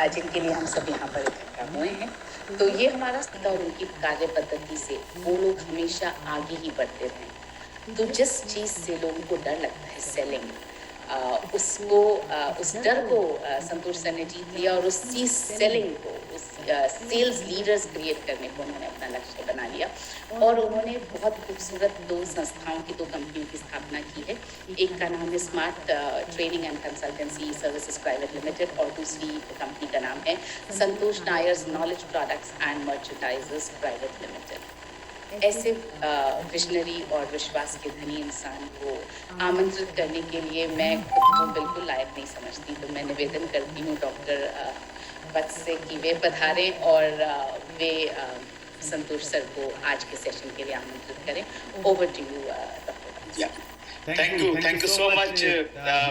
जिनके लिए हम सब यहाँ पर इकट्ठा हुए हैं। तो ये हमारा और उनकी कार्य पद्धति से वो लोग हमेशा आगे ही बढ़ते रहें। तो जिस चीज़ से लोगों को डर लगता है सेलिंग, उस डर को संतोष सर ने जीत लिया और उसी सेलिंग को, उस सेल्स लीडर्स क्रिएट करने को उन्होंने अपना लक्ष्य बना लिया। और उन्होंने बहुत खूबसूरत 2 संस्थाओं की, 2 कंपनियों की स्थापना की है। एक का नाम है smart training and consultancy services private limited और दूसरी कंपनी का नाम है Santosh Nair's knowledge products and merchandisers private limited. ऐसे विजनरी और विश्वास के धनी इंसान को आमंत्रित करने के लिए मैं खुद को बिल्कुल लायक नहीं समझती। तो मैं निवेदन करती हूँ डॉक्टर वत्स से कि वे पधारें और वे संतोष सर को आज के सेशन के लिए आमंत्रित करें। Over to you doctor. Thank you so much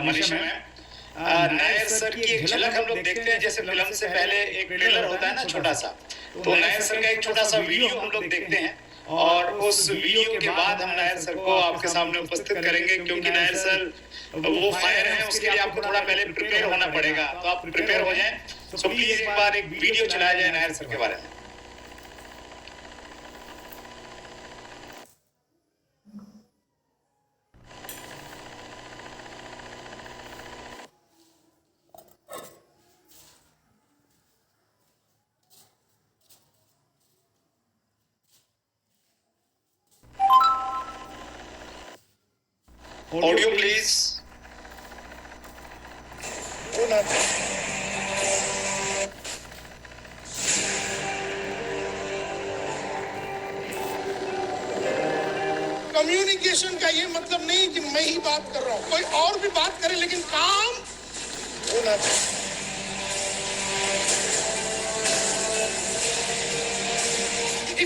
Manisha ma'am. Nair sir की एक झलक हम लोग देखते हैं, जैसे फिल्म से पहले एक ट्रेलर होता है ना छोटा सा, तो नायर सर का एक छोटा सा वीडियो हम लोग देखते हैं और उस वीडियो के बाद हम नायर सर को आपके सामने उपस्थित करेंगे, क्योंकि नायर सर वो फायर है, उसके लिए आपको थोड़ा पहले प्रिपेयर होना पड़ेगा। तो आप प्रिपेयर हो जाएं। सो प्लीज एक बार एक वीडियो चलाया जाए नायर सर के बारे में। Audio please. कम्युनिकेशन का ये मतलब नहीं कि मैं ही बात कर रहा हूँ, कोई और भी बात करे, लेकिन काम होना चाहिए।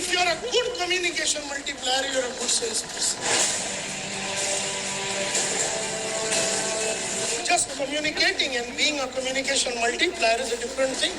If you are a good communication multiplier, you are a good salesperson. Just communicating and being a communication multiplier is a different thing.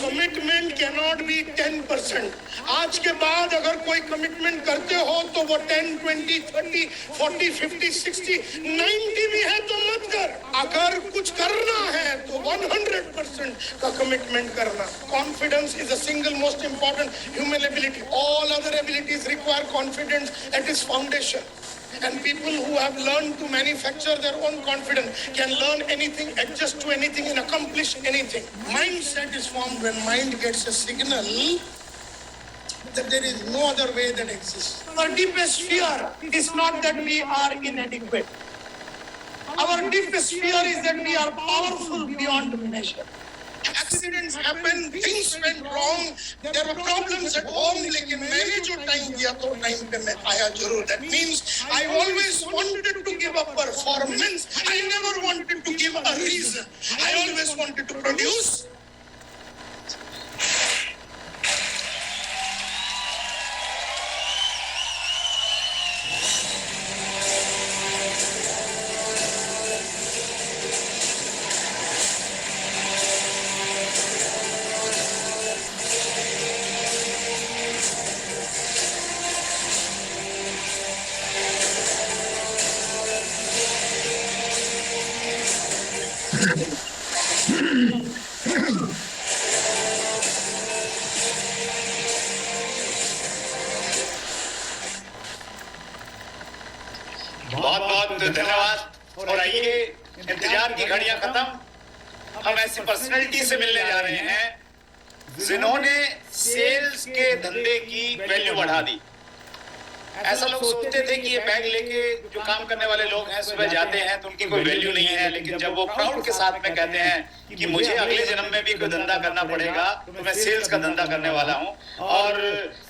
Commitment cannot be 10%. आज के बाद अगर कोई कमिटमेंट करते हो तो वो 10, 20, 30, 40, 50, 60, 90 भी है तो मत कर। अगर कुछ करना है तो 100% का कमिटमेंट करना। Confidence is the single most important human ability. All other abilities require confidence at its foundation. And people who have learned to manufacture their own confidence can learn anything, adjust to anything, and accomplish anything. Mindset is formed when mind gets a signal that there is no other way that exists. Our deepest fear is not that we are inadequate. Our deepest fear is that we are powerful beyond measure. Accidents happen, things went wrong, there were problems at home, लेकिन मैंने जो time दिया तो time पे मैं आया जरूर. That means I always wanted to give a performance. I never wanted to give a reason. I always wanted to produce. बहुत बहुत धन्यवाद। और आइए, इंतजार की घड़ियां खत्म, हम ऐसी पर्सनैलिटी से मिलने जा रहे हैं जिन्होंने सेल्स के धंधे की वैल्यू बढ़ा दी। ऐसा लोग सोचते थे कि ये बैग लेके जो काम करने वाले लोग हैं सुबह जाते हैं तो उनकी कोई वैल्यू नहीं है, लेकिन जब वो प्राउड के साथ में कहते हैं कि मुझे अगले जन्म में भी कोई धंधा करना पड़ेगा तो मैं सेल्स का धंधा करने वाला हूँ। और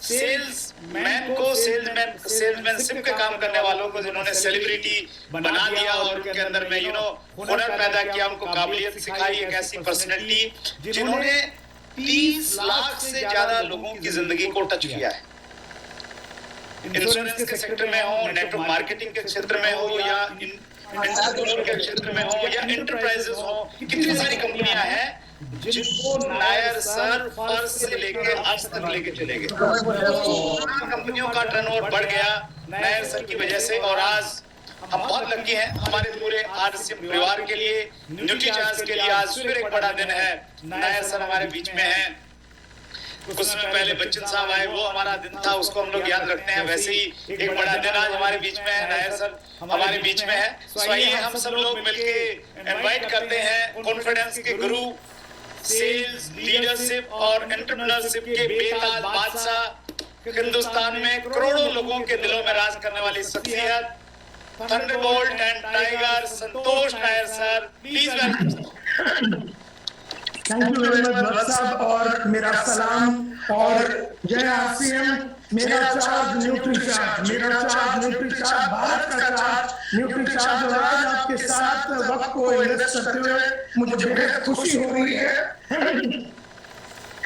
सेल्समैन को सेल्समैनशिप के काम करने वालों को जिन्होंने सेलिब्रिटी बना दिया और उनके अंदर में हुनर पैदा किया, उनको काबिलियत सिखाई, एक ऐसी पर्सनैलिटी जिन्होंने 30 लाख से ज्यादा लोगों की जिंदगी को टच किया है। इंश्योरेंस के सेक्टर में हो, नेटवर्क मार्केटिंग के क्षेत्र में हो, या इंस्टीट्यूशन के क्षेत्र में हो, या एंटरप्राइजेस हो, कितनी सारी कंपनियां हैं जिनको नायर सर फर्श से लेकर अर्श तक लेके चले गए। कंपनियों का टर्नओवर बढ़ गया नायर सर की वजह से, और आज हम बहुत लकी हैं। हमारे पूरे आरसीएम परिवार के लिए, न्यूट्रीचार्ज के लिए आज फिर एक बड़ा दिन है। नायर सर हमारे बीच में हैं। कुछ समय पहले बच्चन साहब आए, वो हमारा दिन था, उसको हम लोग याद रखते हैं। वैसे ही एक बड़ा दिन आज हमारे बीच में है, नायर सर हमारे बीच में है। तो आइए हम सब लोग मिलके इनवाइट करते हैं कॉन्फिडेंस के गुरु, सेल्स, लीडरशिप और एंटरप्रेन्योरशिप के बेताज बादशाह, हिंदुस्तान में करोड़ों लोगों के दिलों में राज करने वाली शख्सियत, Thunderbolt and tiger Santosh Nair sir, please welcome. Thank you very much Bharat साहब, और मेरा सलाम और जय आरसीएम। मेरा चार्ज न्यूट्रीचार्ज, मेरा चार्ज न्यूट्रीचार्ज, भारत का चार्ज न्यूट्रीचार्ज। और आज आपके साथ वक्त को इन्वेस्ट करते हुए मुझे बेहद खुशी हो रही है।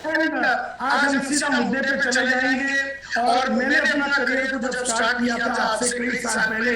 आज हम सीधा मुद्दे पे चले जाएंगे। और मैंने अपना करियर को जब स्टार्ट किया था आज से कई साल पहले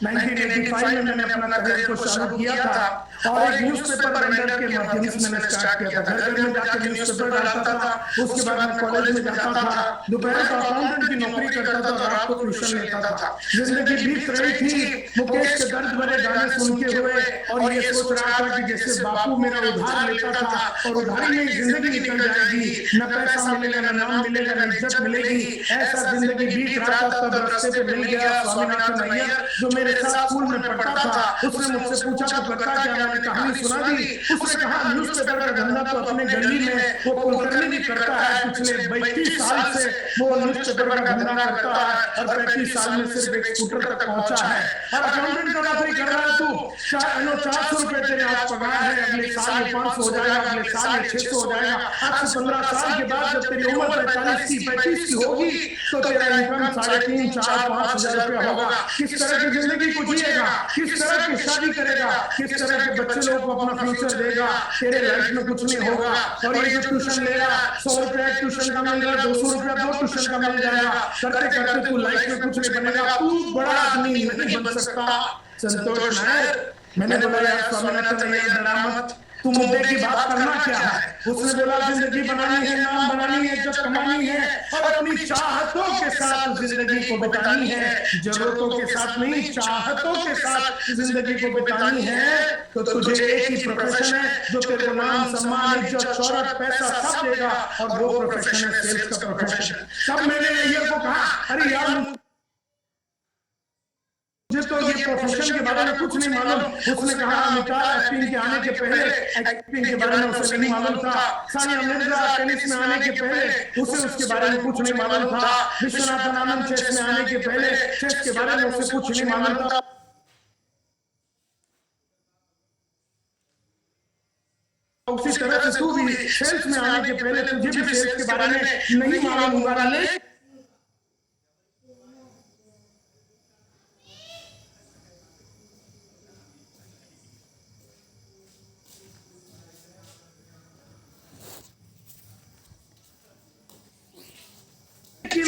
1985 में मैंने अपना करियर को शुरू किया था, और एक न्यूज़पेपर वेंडर के माध्यम से मैंने स्टार्ट किया था। घर घर में जाकर न्यूज़पेपर डालता था। उसके बाद मैं कॉलेज में जाता था, दोपहर को अकाउंटेंट की नौकरी करता था, और रात को ट्यूशन लेता था। जिंदगी बीत रही थी मुकेश के दर्द भरे गाने सुनते हुए, और ये सोच रहा था कि जैसे बापू मेरा उधार लेता था और उधारी में जिंदगी निकल जाएगी, न पैसा मिलेगा, न नाम मिलेगा, न इज्जत मिलेगी। ऐसा जिंदगी बीत रहा था। तब रास्ते पे मिल गया स्वामीनाथन अय्यर, जो मेरे साथ स्कूल में पढ़ता था। उसने मुझसे पूछा तो करता क्या, मैंने कहानी सुना दी। उसने कहा न्यूज़पेपर का धंधा तो अपने गली में वो कुलकर्णी भी करता है, पिछले 32 साल से वो न्यूज़पेपर का धंधा करता है, और 35 साल में सिर्फ एक स्कूटर तक पहुंचा है। और अकाउंटेंट का नौकरी कर रहा है तू, 400 रुपए तेरे आज पगार है, अगले साल 500 हो जाएगा, अगले साल 600 हो जाएगा। आज से 15 साल के बाद जब तेरी उम्र 45 की होगी तो तेरा इनकम 3,500, 4,000, 5,000 रुपया होगा। किस तरह की जिंदगी को जिएगा, किस तरह की शादी करेगा, किस तरह के बच्चे लोग को अपना फ्यूचर देगा, तेरे लाइफ में कुछ नहीं होगा। और ये जो ट्यूशन ले रहा, 100 रुपया ट्यूशन का मिल रहा, 200 रुपया 2 ट्यूशन का मिल जाएगा, करते करते तू लाइफ में कुछ नहीं बनेगा, तू बड़ा आदमी नहीं बन सकता। संतोष नायर, मैंने बोला यार स्वामीनाथन अय्यर डरा मत, तू मुद्दे की बात करना क्या है। उसने बोला जिंदगी बनानी है, नाम बनानी है, इज्जत कमानी है, और अपनी चाहतों के साथ जिंदगी को बितानी है। जरूरतों के साथ नहीं, चाहतों के साथ जिंदगी को बितानी है। तो तुझे एक ही प्रोफेशन है जो तेरे को नाम, सम्मान, इज्जत, शोहरत, पैसा सब देगा, और वो प्रोफेशन है सेल्स का प्रोफेशन। तब मैंने अय्यर को कहा, अरे यार मुझे तो ये प्रोफेशन के बारे में कुछ नहीं मालूम। उसने कहा अमिताभ एक्टिंग के आने के पहले एक्टिंग के बारे में उसे नहीं मालूम था, सानिया मिर्जा टेनिस में आने के पहले उसे उसके बारे में कुछ नहीं मालूम था, विश्वनाथन आनंद चेस में आने के पहले चेस के बारे में उसे कुछ नहीं मालूम था। उसी तरह से तू भी सेल्स में आने के पहले तुझे भी सेल्स के बारे में नहीं मालूम होगा।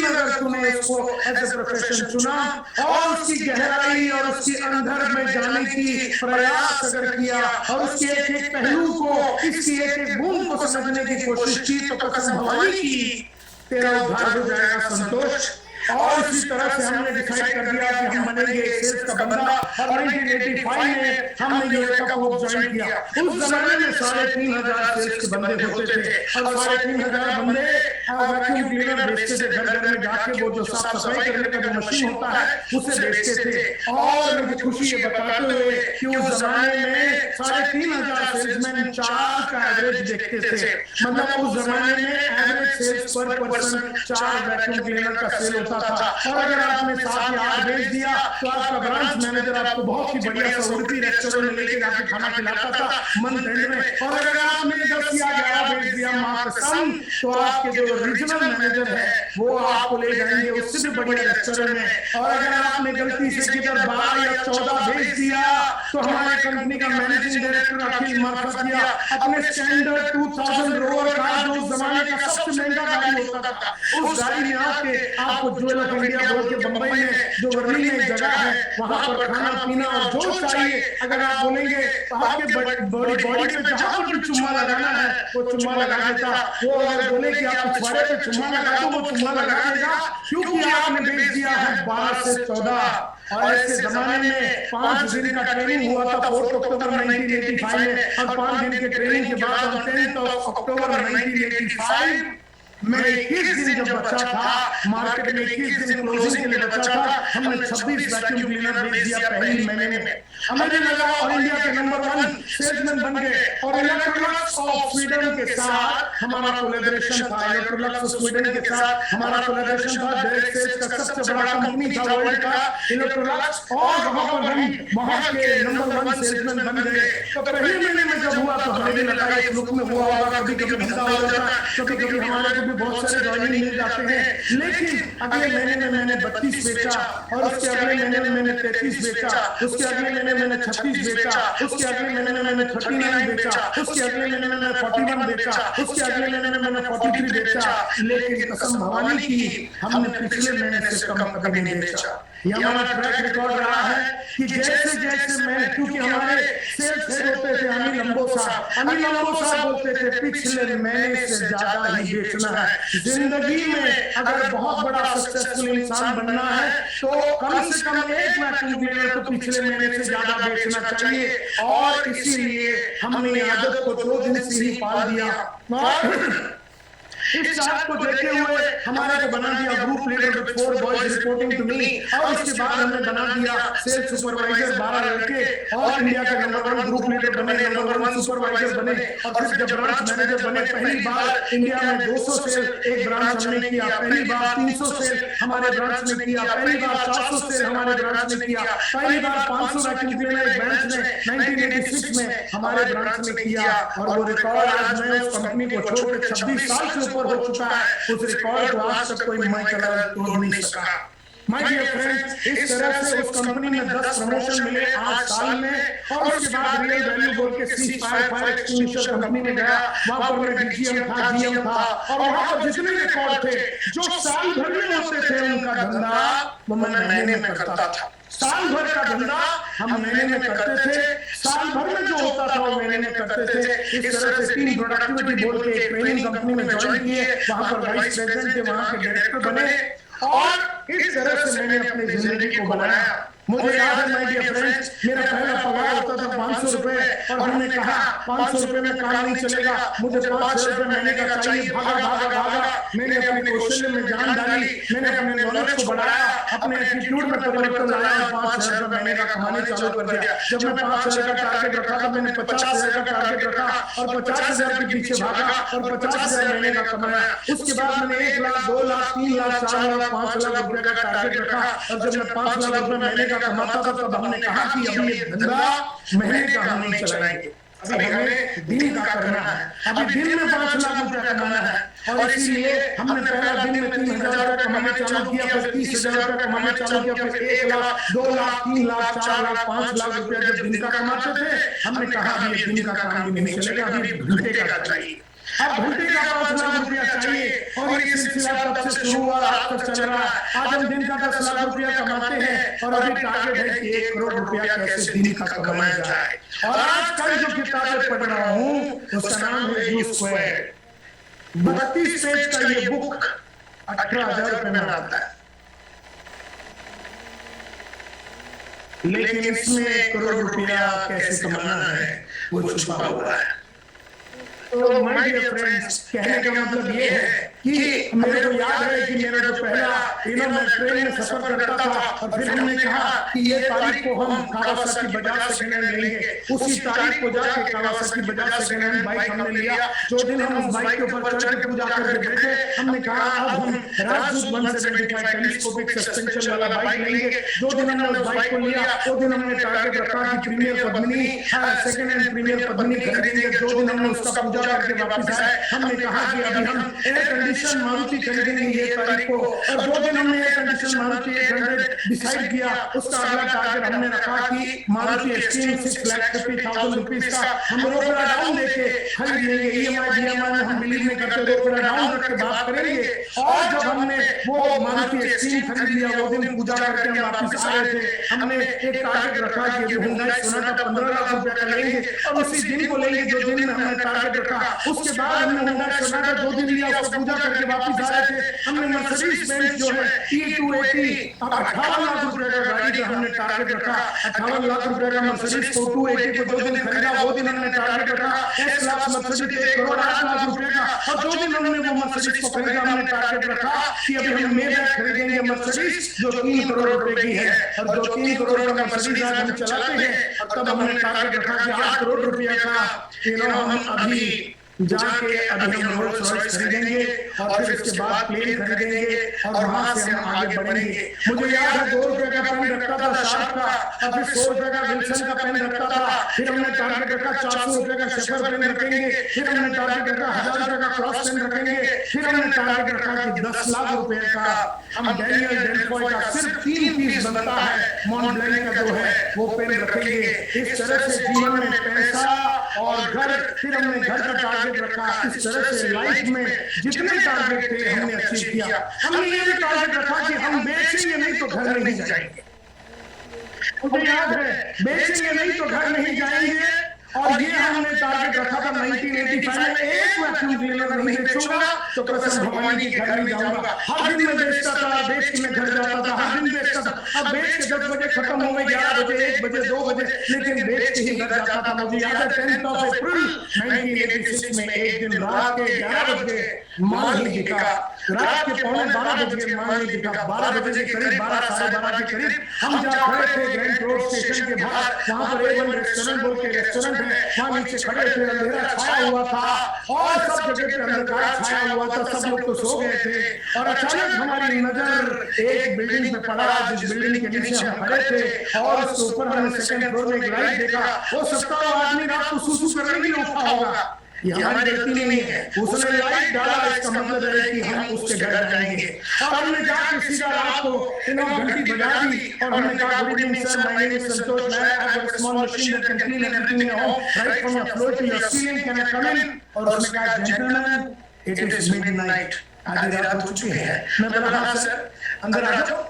अगर तूने इसको एज ए प्रोफेशन चुना और उसकी गहराई और उसकी अंदर में जाने की प्रयास अगर किया, और उसके एक एक पहलू को, इसकी एक एक बूंद को समझने की कोशिश की, तो कसम भवानी की तेरा उद्धार हो जाएगा संतोष। और इसी तरह से हमने डिसाइड कर दिया कि हम बनेंगे सेल्स का बंदा, और 1985 में हमने यूरेका को ज्वाइन किया। उस जमाने में 3,500 सेल्स के बंदे होते थे, और 3,500 बंदे वैक्यूम क्लीनर बेचते थे। घर घर में जाके वो जो साफ सफाई करने का जो मशीन होता है उसे बेचते थे। और मुझे खुशी ये बताते हुए कि उस जमाने में 3,500 सेल्समैन 4 का एवरेज देखते थे। मतलब उस जमाने में एवरेज सेल्स पर पर्सन 4 वैक्यूम क्लीनर का सेल होता था। और अगर आपने 7 या 8 बेच दिया तो आपका ब्रांच मैनेजर आपको बहुत ही बढ़िया सहूलती रेस्टोरेंट में लेके जाके खाना खिलाता था मंथ एंड में। और अगर आपने 10 या 11 बेच दिया मां कसम, तो आपके जो रीजनल मैनेजर है वो आपको ले जाएंगे उससे भी बढ़िया रेस्टोरेंट में। और अगर आपने गलती से किधर 12 या 14 बेच दिया तो हमारे कंपनी का मैनेजिंग डायरेक्टर अखिल मार्फतिया अपने स्टैंडर्ड 2000 रोवर कार, जो उस जमाने का सबसे महंगा गाड़ी होता था, उस गाड़ी में आके आपको ज्वेल ऑफ इंडिया बोल के बंबई में जो वर्ली में एक जगह है वहां पर खाना पीना और जो चाहिए अगर आप बोलेंगे तो आपके बॉडी पे जहां पर भी चुम्मा लगाना है वो चुम्मा लगा देता। वो अगर बोले कि आप पिछवाड़े पे चुम्मा लगा दो वो चुम्मा लगा देगा, क्योंकि आपने बेच दिया है 12 से 14। और ऐसे जमाने में 5 दिन का ट्रेनिंग हुआ था 4 अक्टूबर 1985 में, और 5 दिन के ट्रेनिंग के बाद on 10 अक्टूबर 1985 मैं 21 दिन जब बचा था, मार्केट में 21 दिन क्लोजिंग के लिए बचा था, हमने 26 वैक्यूम क्लीनर बेच दिया पहले महीने में। हमें लगा और इंडिया के नंबर 1 सेल्समैन बन गए। और इलेक्ट्रोलक्स ऑफ स्वीडन के साथ हमारा कोलैबोरेशन था, इलेक्ट्रोलक्स ऑफ स्वीडन के साथ हमारा कोलैबोरेशन था। डायरेक्ट सेल्स का सबसे बड़ा कंपनी था वर्ल्ड का इलेक्ट्रोलक्स, और वहां पर हम वहां के नंबर 1 सेल्समैन बन गए। तो पहले महीने में जब हुआ तो हमें भी लगा इस लुक में हुआ होगा, कभी कभी धंधा हो जाता है, कभी कभी हमारे भी बहुत सारे ज्वाइनिंग मिल जाते हैं। लेकिन अगले महीने में मैंने 32 बेचा, और उसके अगले महीने में मैंने 33 बेचा, उसके अगले महीने में मैंने 36 बेचा, उसके अगले महीने में मैंने 39 बेचा, उसके अगले महीने में मैंने 41 बेचा, उसके अगले महीने में मैंने 43 बेचा। लेकिन कसम भवानी की हमने पिछले महीने से कम कभी नहीं बेचा। ये हमारा ट्रैक रिकॉर्ड रहा है कि जैसे जैसे मैं, क्योंकि हमारे सेल्स हेड होते थे अनिल लंबोसा बोलते थे पिछले महीने से ज्यादा ही बेचना है। जिंदगी में अगर बहुत बड़ा सक्सेसफुल इंसान बनना है तो कम से कम एक वैक्यूम क्लीनर तो पिछले महीने से ज्यादा बेचना चाहिए। और इसीलिए हमने आदत को 2 दिन से ही पाल दिया। इस चार्ट को देखते हुए हमारे को बना दिया group leader with 4 boys reporting to me, और उसके बाद हमने बना दिया सेल्स सुपरवाइजर 12 लड़के, और इंडिया के नंबर 1 ग्रुप लीडर बने, नंबर 1 सुपरवाइजर बने, और फिर जब ब्रांच मैनेजर बने, पहली बार इंडिया में 200 सेल एक ब्रांच हमने किया, पहली बार 300 सेल हमारे ब्रांच में किया, पहली बार 400 सेल हमारे ब्रांच में किया, पहली बार 500 वैक्यूम क्लीनर एक ब्रांच में 1986 में हमारे ब्रांच में किया। और वो रिकॉर्ड आज मैं उस कंपनी को छोड़ के 26 साल से हो चुका है, उस रिकॉर्ड को आज तक कोई माइकल तोड़ नहीं सका। माय डियर फ्रेंड्स, इस तरह से उस कंपनी में 10 प्रमोशन मिले 8 साल में, और उसके बाद रियल वैल्यू बोल के फायर एक्सटिंग्विशर कंपनी में गया। वहां पर मैं डीजीएम था, जीएम था, और वहां पर जितने रिकॉर्ड थे जो साल भर में होते थे उनका धंधा वो मैं महीने में करता था। साल भर का धंधा हम महीने में करते थे, साल भर में जो होता था वो महीने में करते थे। इस तरह से टीम प्रोडक्टिविटी बोल के एक ट्रेनिंग कंपनी में ज्वाइन किए, वहां पर वाइस प्रेसिडेंट थे, वहां के डायरेक्टर बने, और इस तरह से मैंने अपनी जिंदगी को बनाया। मुझे याद है माय डियर फ्रेंड्स, मेरा पहला पगार होता था 500 रुपए, और हमने कहा 500 रुपए में काम नहीं चलेगा, मुझे 5,000 रुपए महीने का चाहिए। भागा मैंने अपने कौशल्य में जान डाली, मैंने अपने नॉलेज को बढ़ाया, अपने एटीट्यूड में परिवर्तन लाया, और 5,000 रुपए महीने का कमाने चालू कर दिया। जब मैं 5,000 का टारगेट रखा था, मैंने 50,000 का टारगेट रखा, और 50,000 के पीछे भागा, और 50,000 महीने का कमाया। उसके बाद मैंने 1 लाख, 2 लाख, 3 लाख, 4 लाख, 5 लाख रुपए का टारगेट रखा, और जब मैं 5 लाख रुपए महीने का कमाता था तब हमने कहा कि अभी ये धंधा महीने का हम नहीं चलाएंगे, अभी हमें दिन का करना है, अभी दिन में 5 लाख रुपया कमाना है। और इसीलिए हमने पहला दिन में 3,000 रुपया कमाना चालू किया, फिर 30,000 रुपया कमाना चालू किया, फिर 1 लाख, 2 लाख, 3 लाख, 4 लाख, 5 लाख रुपया जब दिन का कमाते थे, हमने कहा अभी दिन का काम भी नहीं चलेगा, अभी घंटे का चाहिए। अब घंटे का 5 लाख रुपया चाहिए, और ये सिलसिला तब से शुरू हुआ, आज तक चल रहा है। आज हम दिन का 10 लाख रुपया कमाते हैं, और अभी टारगेट है कि 1 करोड़ रुपया कैसे दिन का कमाया जाए। और आजकल जो किताबें पढ़ रहा हूँ उसका नाम है ब्लू स्क्वायर। 32 पेज का ये बुक 18,000 रुपए में आता है, लेकिन इसमें 1 करोड़ रुपया कैसे कमाना है वो छुपा हुआ है। तो माय डियर फ्रेंड्स, कहने का मतलब ये है कि मेरे को याद है कि मेरा जो पहला मैं ट्रेन में सफर करता था, और फिर हमने कहा कि ये तारीख को हम कावासाकी बजाज सेकंड हैंड लेंगे। उसी तारीख को जाके Kawasaki Bajaj second hand bike हमने लिया। जो दिन हम उस बाइक के ऊपर चढ़ के पूजा करके बैठे, हमने कहा अब हम राजदूत 175 टेलीस्कोपिक सस्पेंशन वाला बाइक लेंगे। जो दिन हमने उस बाइक को लिया, वो दिन हमने टारगेट रखा कि Premier Padmini, second hand Premier Padmini खरीदेंगे। जो दिन हमने उसका पूजा करके वापस आए, हमने कहा कि अभी हम एयर कंडीशन मारुति खरीदेंगे ये तारीख को। और जो दिन हमने एयर कंडीशन मारुति 800 डिसाइड किया, उसका अगला टारगेट हमने रखा कि मारुति एक्सट्रीम 6,50,000 रुपीस का हम रोकड़ा डाउन देके खरीद लेंगे। ईएमआई डीएमआई में हम बिलीव नहीं करते, रोकड़ा डाउन रख के बात करेंगे। और जब हमने वो मारुति एक्सट्रीम खरीद लिया, वो दिन पूजा करके हम वापस आ रहे थे, हमने एक टारगेट रखा कि हुंडई सोनाटा 15 लाख रुपए का लेंगे। जाएंगे और उसी दिन को लेंगे जो दिन हमने टारगेट रखा। उसके बाद हमने होंडा सोनाटा 2 दिन लिया, उसको पूजा करके वापस आ रहे थे। हमने मर्सिडीज बेंज जो है E280 58 लाख रुपए का गाड़ी का हमने टारगेट रखा। 58 लाख रुपए का मर्सिडीज 280 को 2 दिन खरीदा, वो दिन हमने टारगेट रखा। S class Mercedes 1 crore 8 lakh रुपए का, और 2 दिन हमने वो मर्सिडीज को खरीदा। हमने टारगेट रखा कि अभी हम मेबैक खरीदेंगे मर्सिडीज जो 3 करोड़ रुपए की है, और जो 3 करोड़ का मर्सिडीज आज हम चलाते हैं, और तब हमने टारगेट रखा कि 8 करोड़ रुपया का हम अभी जाके अभी हम रोल्स रॉयस खरीदेंगे और फिर उसके बाद प्लेन खरीदेंगे और वहां से हम आगे बढ़ेंगे। मुझे याद है 2 रुपए का पेन रखता था शार्प का, और फिर 100 रुपए का विल्सन का पेन रखता था। फिर हमने टारगेट रखा 400 रुपए का शेफर पेन रखेंगे। फिर हमने टारगेट रखा 1000 रुपए का क्रॉस पेन रखेंगे। फिर हमने टारगेट रखा कि 10 लाख रुपए का हम डैनियल डेल्फॉय का सिर्फ 3 पीस बनता है मॉन्ट ब्लैंक का जो है वो पेन रखेंगे। इस तरह से जीवन में पैसा और घर, फिर हमने घर का टारगेट रखा। इस तरह से लाइफ में जितने टारगेट थे हमने अचीव किया। हमने ये भी टारगेट रखा कि हम बेचेंगे नहीं तो घर नहीं जाएंगे। मुझे याद है बेचेंगे नहीं तो घर नहीं जाएंगे, और ये हमने टारगेट रखा था 1985 में, एक वैक्यूम क्लीनर नहीं बेचूंगा तो कसम भगवानी के घर नहीं जाऊंगा। हर दिन मैं बेचता था, बेच के मैं घर जाता था, हर दिन बेचता था। अब बेच के 10 बजे खत्म हो गए, 11 बजे 1 बजे 2 बजे, लेकिन बेच के ही घर जाता था। मुझे याद है 10 अप्रैल 1986 में एक दिन रात के 11 बजे माल नहीं बिका, रात के 12:15 बजे माल नहीं बिका। 12 बजे के करीब 12 साढ़े 12 के करीब हम जा खड़े थे ग्रैंड रोड स्टेशन के बाहर। वहां पर A1 रेस्टोरेंट बोल के रेस्टोरेंट है, वहां नीचे खड़े थे, अंधेरा छाया हुआ था और सब जगह पे अंधकार छाया हुआ था। सब लोग तो सो गए थे और अचानक हमारी नजर एक बिल्डिंग पे पड़ा, जिस बिल्डिंग के नीचे हम खड़े थे, और उसके ऊपर हमने सेकंड फ्लोर में एक लाइट देखा। हो सकता है आदमी रात को सूसू करने के लिए उठा होगा, ये हमारी गलती नहीं है, उसने लाइट डाला, इसका मतलब है कि हम उसके घर जाएंगे। और हमने जाके सीधा रात को घंटी बजा दी और हमने कहा good evening sir, my name is Santosh, I have a small machine that can clean everything in your home right from your floor to your ceiling, can I come in? और उसने कहा जेंटलमैन इट इज मिडनाइट, आधी रात हो चुकी है। मैं बोला हां सर, अंदर आ जाओ।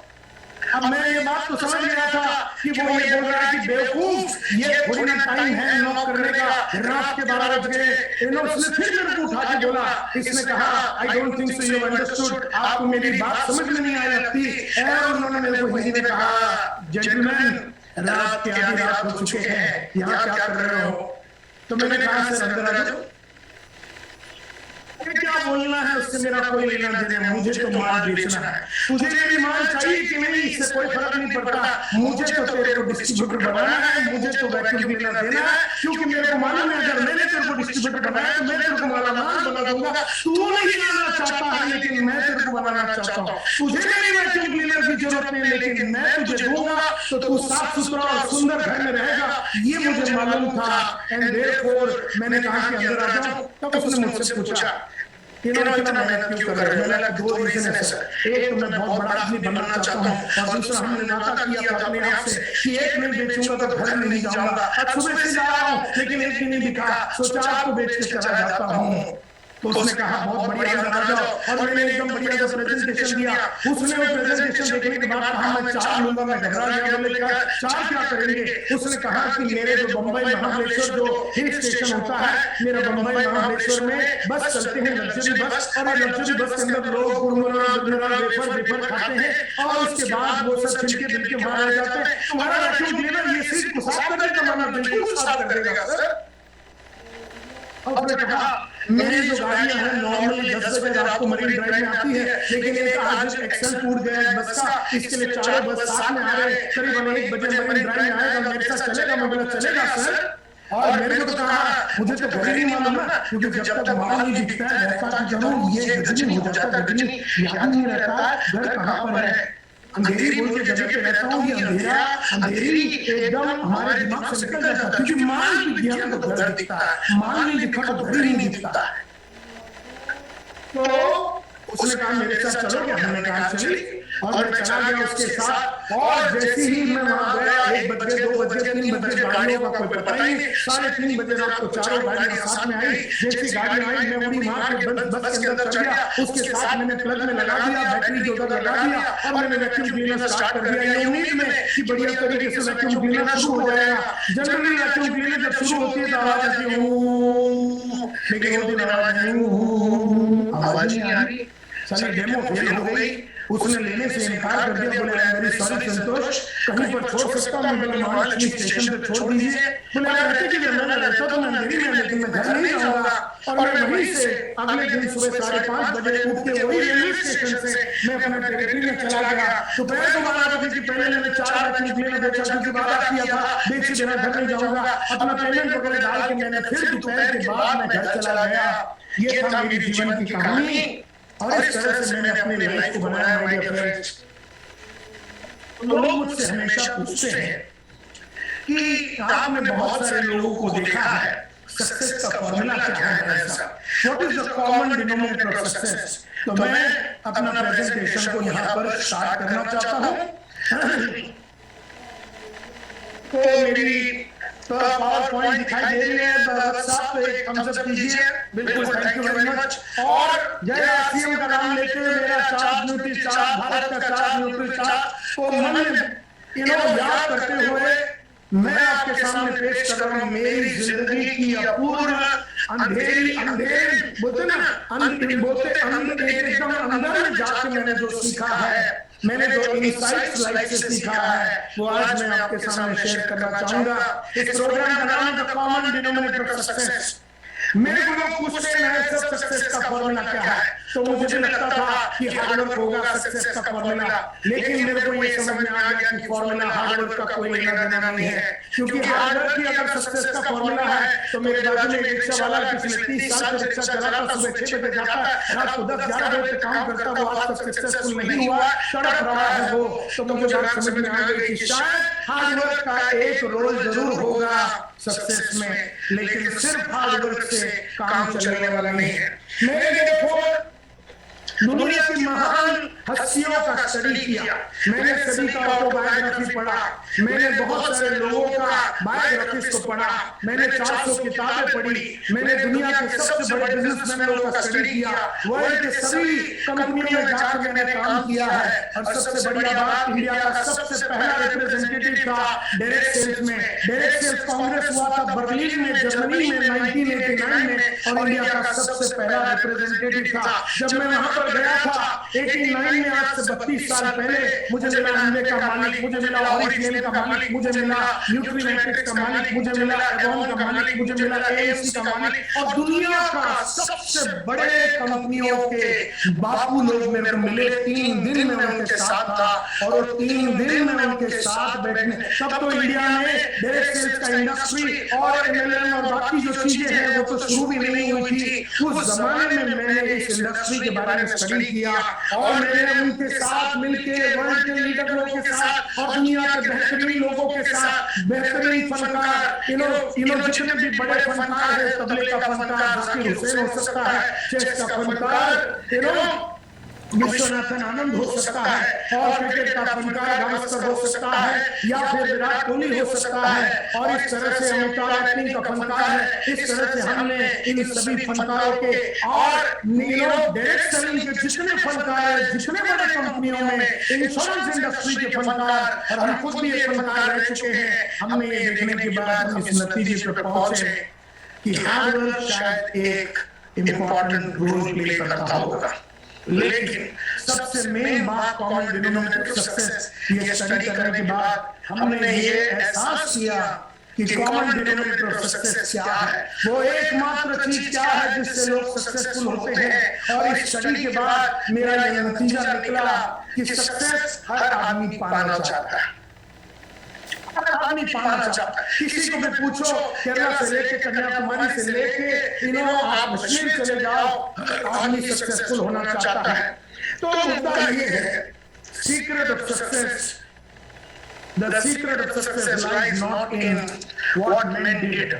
अब मैं ये बात तो समझ गया था कि वो ये बोल रहा है कि बेवकूफ, ये थोड़ी ना टाइम है नॉक करने का, रात के 12 बज गए। उसने फिर मेरे को उठा के बोला, इसने कहा I don't think so you understood, आपको मेरी बात समझ में नहीं आई लगती। और उन्होंने मेरे को हिंदी में कहा जेंटलमैन रात के आधी रात हो चुके हैं, यहाँ क्या कर रहे हो? तो मैंने कहा सर अंदर आ जाओ। क्या बोलना है उससे मेरा कोई लेना देना, मुझे तो माल बेचना है। तुझे मेरी माल चाहिए कि नहीं इससे कोई फर्क नहीं पड़ता, मुझे तो तेरे को डिस्ट्रीब्यूटर बनाना है, मुझे तो वैक्यूम क्लीनर देना है, क्योंकि मेरे को मालूम है अगर मैंने तेरे को डिस्ट्रीब्यूटर बनाया तो मैं तेरे को मालामाल बना दूंगा। तू नहीं बनाना चाहता है लेकिन मैं तेरे को बनाना चाहता हूँ। तुझे मेरी वैक्यूम क्लीनर की जरूरत नहीं, लेकिन मैं तुझे दूंगा तो तू साफ सुथरा और सुंदर घर में रहेगा, ये मुझे मालूम था। एंड देयरफॉर मैंने कहा कि अंदर आ जाओ। तब उसने मुझसे पूछा इतना मेहनत क्यों कर रहे हो? मैंने 2 रीजन है सर, एक तो मैं बहुत बड़ा आदमी बनना चाहता हूँ, और दूसरा हमने वादा किया था अपने आप से कि एक नहीं बेचूंगा तो घर नहीं जाऊंगा। अब सुबह से जा रहा हूँ लेकिन एक भी नहीं बिका, सोचा आपको बेच के चला जाता हूँ। तो उसने कहा बहुत बढ़िया, अंदर आ जाओ। और मैंने एकदम बढ़िया सा प्रेजेंटेशन दिया। उसने वो प्रेजेंटेशन देखने के बाद कहा मैं 4 लूंगा। मैं घबरा गया, बोले क्या 4 क्या करेंगे? उसने कहा कि मेरे जो बंबई महाबलेश्वर जो हिल स्टेशन होता है, मेरा बंबई महाबलेश्वर में बस चलते हैं लग्जरी बस, और लग्जरी बस के अंदर लोग गुरमुरा वेफर खाते हैं और उसके बाद वो सब छिलके बिलके मारे जाते हैं। तुम्हारा वैक्यूम क्लीनर ये सीट को साफ करने का माना बिल्कुल साफ कर देगा सर। और उसने कहा मेरी जो गाड़ियां हैं नॉर्मली 10 बजे रात को मरीन ड्राइव में आती है, लेकिन एक आज एक्सेल टूट गया बस का, इसके लिए 4 बस साथ में आ रहे हैं, करीबन 1 बजे मरीन ड्राइव में आएगा, मेरे साथ चलेगा? मैं बोला चलेगा सर। और मेरे को तो कहा मुझे तो घर ही नहीं मालूम ना, क्योंकि जब तक माल नहीं दिखता है रहता कि जरूर ये गजनी हो जाता, गजनी याद नहीं रहता घर कहाँ पर है। अंधेरी बोल के जगह पे रहता हूँ, ये अंधेरा अंधेरी एकदम हमारे दिमाग से निकल जाता है, क्योंकि माल दिख गया तो घर दिखता है, माल नहीं दिखा तो घर ही नहीं दिखता है। तो उसने कहा मेरे साथ चलो क्या? हमने कहा चलिए। और मैं चला गया उसके साथ। और जैसे ही मैं वहां गया 1 बजे 2 बजे 3 बजे गाड़ियों का कोई पता ही नहीं। 3:30 बजे रात को 4 गाड़ियां साथ में आई। जैसी गाड़ी आई मैं उड़ी मार के बस के अंदर चढ़ गया। उसके साथ मैंने प्लग में लगा दिया, बैटरी जो उधर लगा दिया और मैंने वैक्यूम क्लीनर स्टार्ट कर दिया, ये उम्मीद में कि बढ़िया तरीके से वैक्यूम क्लीनर शुरू हो जाएगा। जनरली वैक्यूम क्लीनर जब शुरू होती है तो आवाज आती है, लेकिन वो दिन आवाज नहीं आ रही। सारी डेमो फेल हो गई। उसने लेने से इनकार कर दिया। बोले मेरी सॉरी संतोष, कहीं पर छोड़ सकता हूँ? मैंने महालक्ष्मी स्टेशन पे छोड़ दीजिए। बोले रहते कि मैं रहता तो मैं मेरी में, लेकिन मैं घर नहीं जाऊंगा। और मैं वहीं से अगले दिन सुबह 5:30 बजे उठ के वही रेलवे स्टेशन से मैं अपना टेरिटरी में चला गया। दोपहर को 12 बजे की पहले मैंने 4 लाख निकले में बेचा, क्योंकि वादा किया था बेच देना, घर नहीं जाऊंगा। अपना पेमेंट वगैरह डाल के मैंने फिर दोपहर के बाद मैं घर चला गया। ये था मेरी जीवन की कहानी। और इस तरह से मैंने अपनी लाइफ को बनाया। माय डियर फ्रेंड्स, लोग मुझसे हमेशा पूछते हैं कि आपने बहुत सारे लोगों को देखा है, सक्सेस का फॉर्मूला क्या है ऐसा? What is the common denominator of success? तो मैं अपना प्रेजेंटेशन को यहाँ पर स्टार्ट करना चाहता हूँ। तो मेरी पावर पॉइंट दिखाई दे रही है, साहब एक थम्स अप कीजिए। बिल्कुल, थैंक यू वेरी मच। और जय आरसीएम का नाम लेते हुए मेरा चार्ज न्यूट्री चार्ज, भारत का चार्ज न्यूट्री चार्ज को मन में याद करते हुए मैं आपके सामने पेश कर रहा हूँ मेरी जिंदगी की अपूर्व अंधेरी बोलते एकदम अंदर में जाके मैंने जो सीखा है, मैंने जो इनसाइट्स लाइफ से सीखा है, वो आज मैं आपके सामने शेयर करना चाहूंगा। इस प्रोग्राम का नाम है the common denominator of success. मेरे को लोग पूछते हैं सब सक्सेस का फॉर्मूला क्या है, तो मुझे भी लगता था कि हार्डवर्क होगा सक्सेस का फॉर्मूला। लेकिन मेरे को ये समझ में आ गया कि फॉर्मूला हार्डवर्क का कोई लेना देना नहीं है, क्योंकि हार्डवर्क ही अगर सक्सेस का फॉर्मूला है तो मेरे बाजू में एक रिक्शा वाला पिछले 30 साल से रिक्शा चलाता, सुबह 6 बजे जाता है, रात को 10-11 बजे तक काम करता, वो आज तक सक्सेसफुल नहीं हुआ, तड़प रहा है वो। तो मुझे बात समझ में आ गई कि शायद हार्डवर्क का एक रोल जरूर होगा सक्सेस में, लेकिन सिर्फ हार्डवर्क से काम चलने वाला नहीं है। मैंने देखो दुनिया की महान हस्तियों का स्टडी किया, मैंने सभी का ऑटोबायोग्राफी पढ़ा, मैंने बहुत सारे लोगों का बायोग्राफीज को पढ़ा, मैंने 400 किताबें पढ़ी, मैंने दुनिया के सबसे बड़े बिजनेसमैनों का स्टडी किया, वर्ल्ड के सभी कंपनियों में जाकर मैंने काम किया है। और सबसे बढ़िया बात, इंडिया का सबसे पहला रिप्रेजेंटेटिव था डायरेक्ट सेल्स में। डायरेक्ट सेल्स कांग्रेस हुआ था बर्लिन में, जर्मनी में 1989 में, और इंडिया का सबसे पहला रिप्रेजेंटेटिव था। जब मैं वहां पर गया था 89 में, आज से 32 साल पहले, मुझे मिला अंडे का मालिक, मुझे मिला ऑरिफ्लेम का मालिक, मुझे मिला न्यूट्रीमेट्रिक्स का मालिक, मुझे मिला एवॉन का मालिक, मुझे मिला एएमसी का मालिक, और दुनिया का सबसे बड़े कंपनियों के बापू लोग मेरे को मिले। 3 दिन में उनके साथ था, और 3 दिन में उनके साथ बैठने, तब तो इंडिया में डायरेक्ट सेल्स का इंडस्ट्री और एमएलएम और बाकी जो चीजें हैं वो तो शुरू भी नहीं हुई थी। उस जमाने में मैंने इस इंडस्ट्री के बारे में स्टडी किया, और मैंने उनके साथ मिलके वर्ल्ड के लीडर लोगों के साथ और दुनिया के बेहतरीन लोगों के साथ, बेहतरीन फनकार, जितने भी बड़े फनकार है, तबले का फनकार जाकिर हुसैन हो सकता है, चेस का फनकार विश्वनाथन आनंद हो सकता है, और क्रिकेट का फनकार गावस्कर हो सकता है, या फिर विराट कोहली हो सकता है, और इस तरह से अमिताभ एक्टिंग का फनकार है। इस तरह से हमने इन सभी फनकारों के और डायरेक्ट सेलिंग के जितने फनकार है, जितने बड़े कंपनियों में, इंश्योरेंस इंडस्ट्री के फनकार, और हम खुद भी एक फनकार रह चुके हैं, हमने ये देखने के बाद हम इस नतीजे पर पहुंचे कि हार्डवर्क शायद एक इम्पोर्टेंट रोल प्ले करता होगा। लेकिन सबसे मेन बात कॉमन डिनोमिनेटर सक्सेस, ये स्टडी करने के बाद हमने ये एहसास किया कि कॉमन डिनोमिनेटर ऑफ सक्सेस क्या है, वो एकमात्र चीज क्या है जिससे लोग सक्सेसफुल होते हैं। और इस स्टडी के बाद मेरा ये नतीजा निकला कि सक्सेस हर आदमी पाना चाहता है, हर आदमी पाना चाहता है। किसी को भी पूछो, केरला से लेके कन्याकुमारी से लेके आप कश्मीर चले जाओ, आदमी सक्सेसफुल होना चाहता है। तो मुद्दा ये है, secret of success, the secret of success lies not in what men did.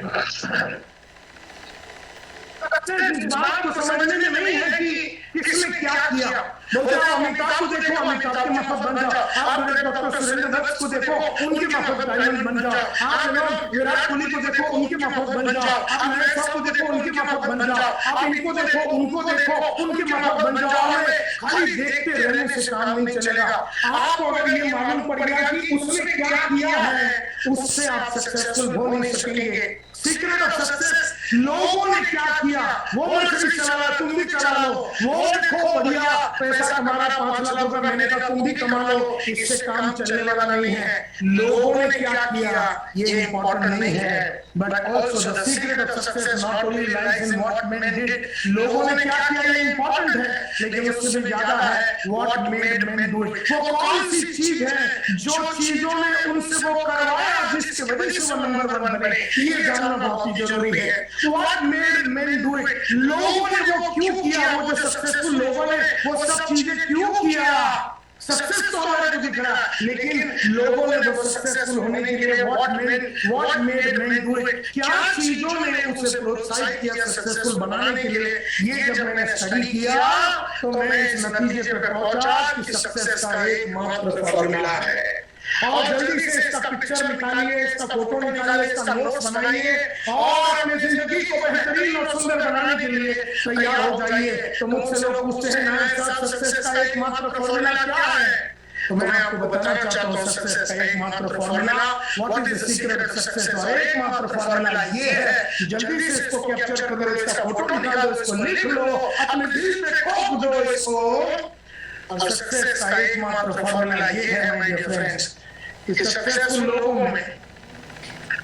इस बात को समझने में नहीं है कि किसने क्या किया, बोलते हैं अमिताभ को देखो, अमिताभ के माफक बन जाओ, आप डॉक्टर सुरेंद्र दत्त को देखो, उनके माफक डायमंड बन जाओ, आप विराट कोहली को देखो, उनके माफक बन जाओ, आप महेश साहब को देखो, उनके माफक बन जाओ, आप इनको देखो, उनको देखो, उनके माफक बन जाओ। हमें खाली देखते रहने से काम नहीं चलेगा। आपको अगर ये मालूम पड़ गया कि उसने क्या किया है, उससे आप सक्सेसफुल हो नहीं सकेंगे। सीक्रेट ऑफ सक्सेस, लोगों ने क्या किया, वो मर्सिडीज चला रहा, तुम भी चला लो, वो देखो बढ़िया पैसा कमा रहा, 5 लाख रुपए महीने का, तुम भी कमा लो, इससे काम चलने वाला नहीं है। लोगों ने क्या किया ये इंपॉर्टेंट नहीं है, but also the secret of success not only lies in what man did. लोगों ने क्या किया ये इंपॉर्टेंट है, लेकिन उससे भी ज्यादा है what made man do it. वो कौन सी चीज है जो चीजों ने उनसे वो करवाया जिसकी वजह से वो नंबर 1 बने, ये जानना बहुत ही जरूरी है। What made man do it, लोगों ने वो क्यों किया, वो जो सक्सेसफुल लोगों ने वो सब चीजें क्यों किया। सक्सेस तो हमारे को दिख रहा, लेकिन लोगों ने वो सक्सेसफुल होने के लिए what made man do it, क्या चीजों ने उसे प्रोत्साहित किया सक्सेसफुल बनाने के लिए। ये जब मैंने स्टडी किया तो मैं इस नतीजे पर पहुंचा कि सक्सेस का एकमात्र फॉर्मूला है। और जल्दी से इसका पिक्चर निकालिए, इसका फोटो निकालिए, इसका नोट्स बनाइए और अपनी जिंदगी को बेहतरीन और सुंदर बनाने के लिए तैयार हो जाइए। तो मुझसे लोग पूछते हैं ना सर सक्सेस का एकमात्र फॉर्मूला क्या है, तो मैं आपको बताना चाहता हूँ सक्सेस का एकमात्र formula, what is the secret of success का एकमात्र फॉर्मूला ये है। जल्दी से इसको कैप्चर करो, इसका फोटो निकालो, इसको लिख लो, अपने दिल में खोप दो इसको। और सक्सेस का एकमात्र फॉर्मूला ये है माय डियर फ्रेंड्स, कि सक्सेसफुल लोगों में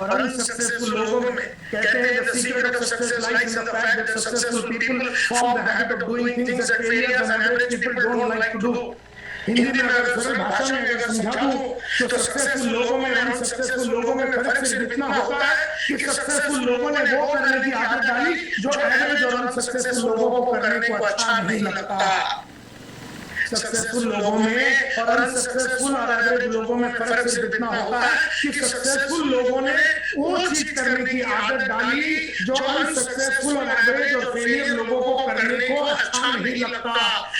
और अनसक्सेसफुल लोगों में कहते हैं the secret of success lies in the fact that successful people form the habit of doing things that failures and average people don't like to do. Hindi में अगर सरल भाषा में अगर समझा दूं तो सक्सेसफुल लोगों में और अनसक्सेसफुल लोगों में फर्क सिर्फ इतना होता है कि सक्सेसफुल लोगों ने वो करने की आदत डाली जो एवरेज और अनसक्सेसफुल लोगों को करने को अच्छा नहीं लगता। सक्सेसफुल लोगों में और अनसक्सेसफुल और एवरेज लोगों में फर्क सिर्फ इतना होता है कि सक्सेसफुल लोगों ने वो चीज करने की आदत डाली जो अनसक्सेसफुल और एवरेज और फेलियर लोगों को करने को अच्छा नहीं लगता।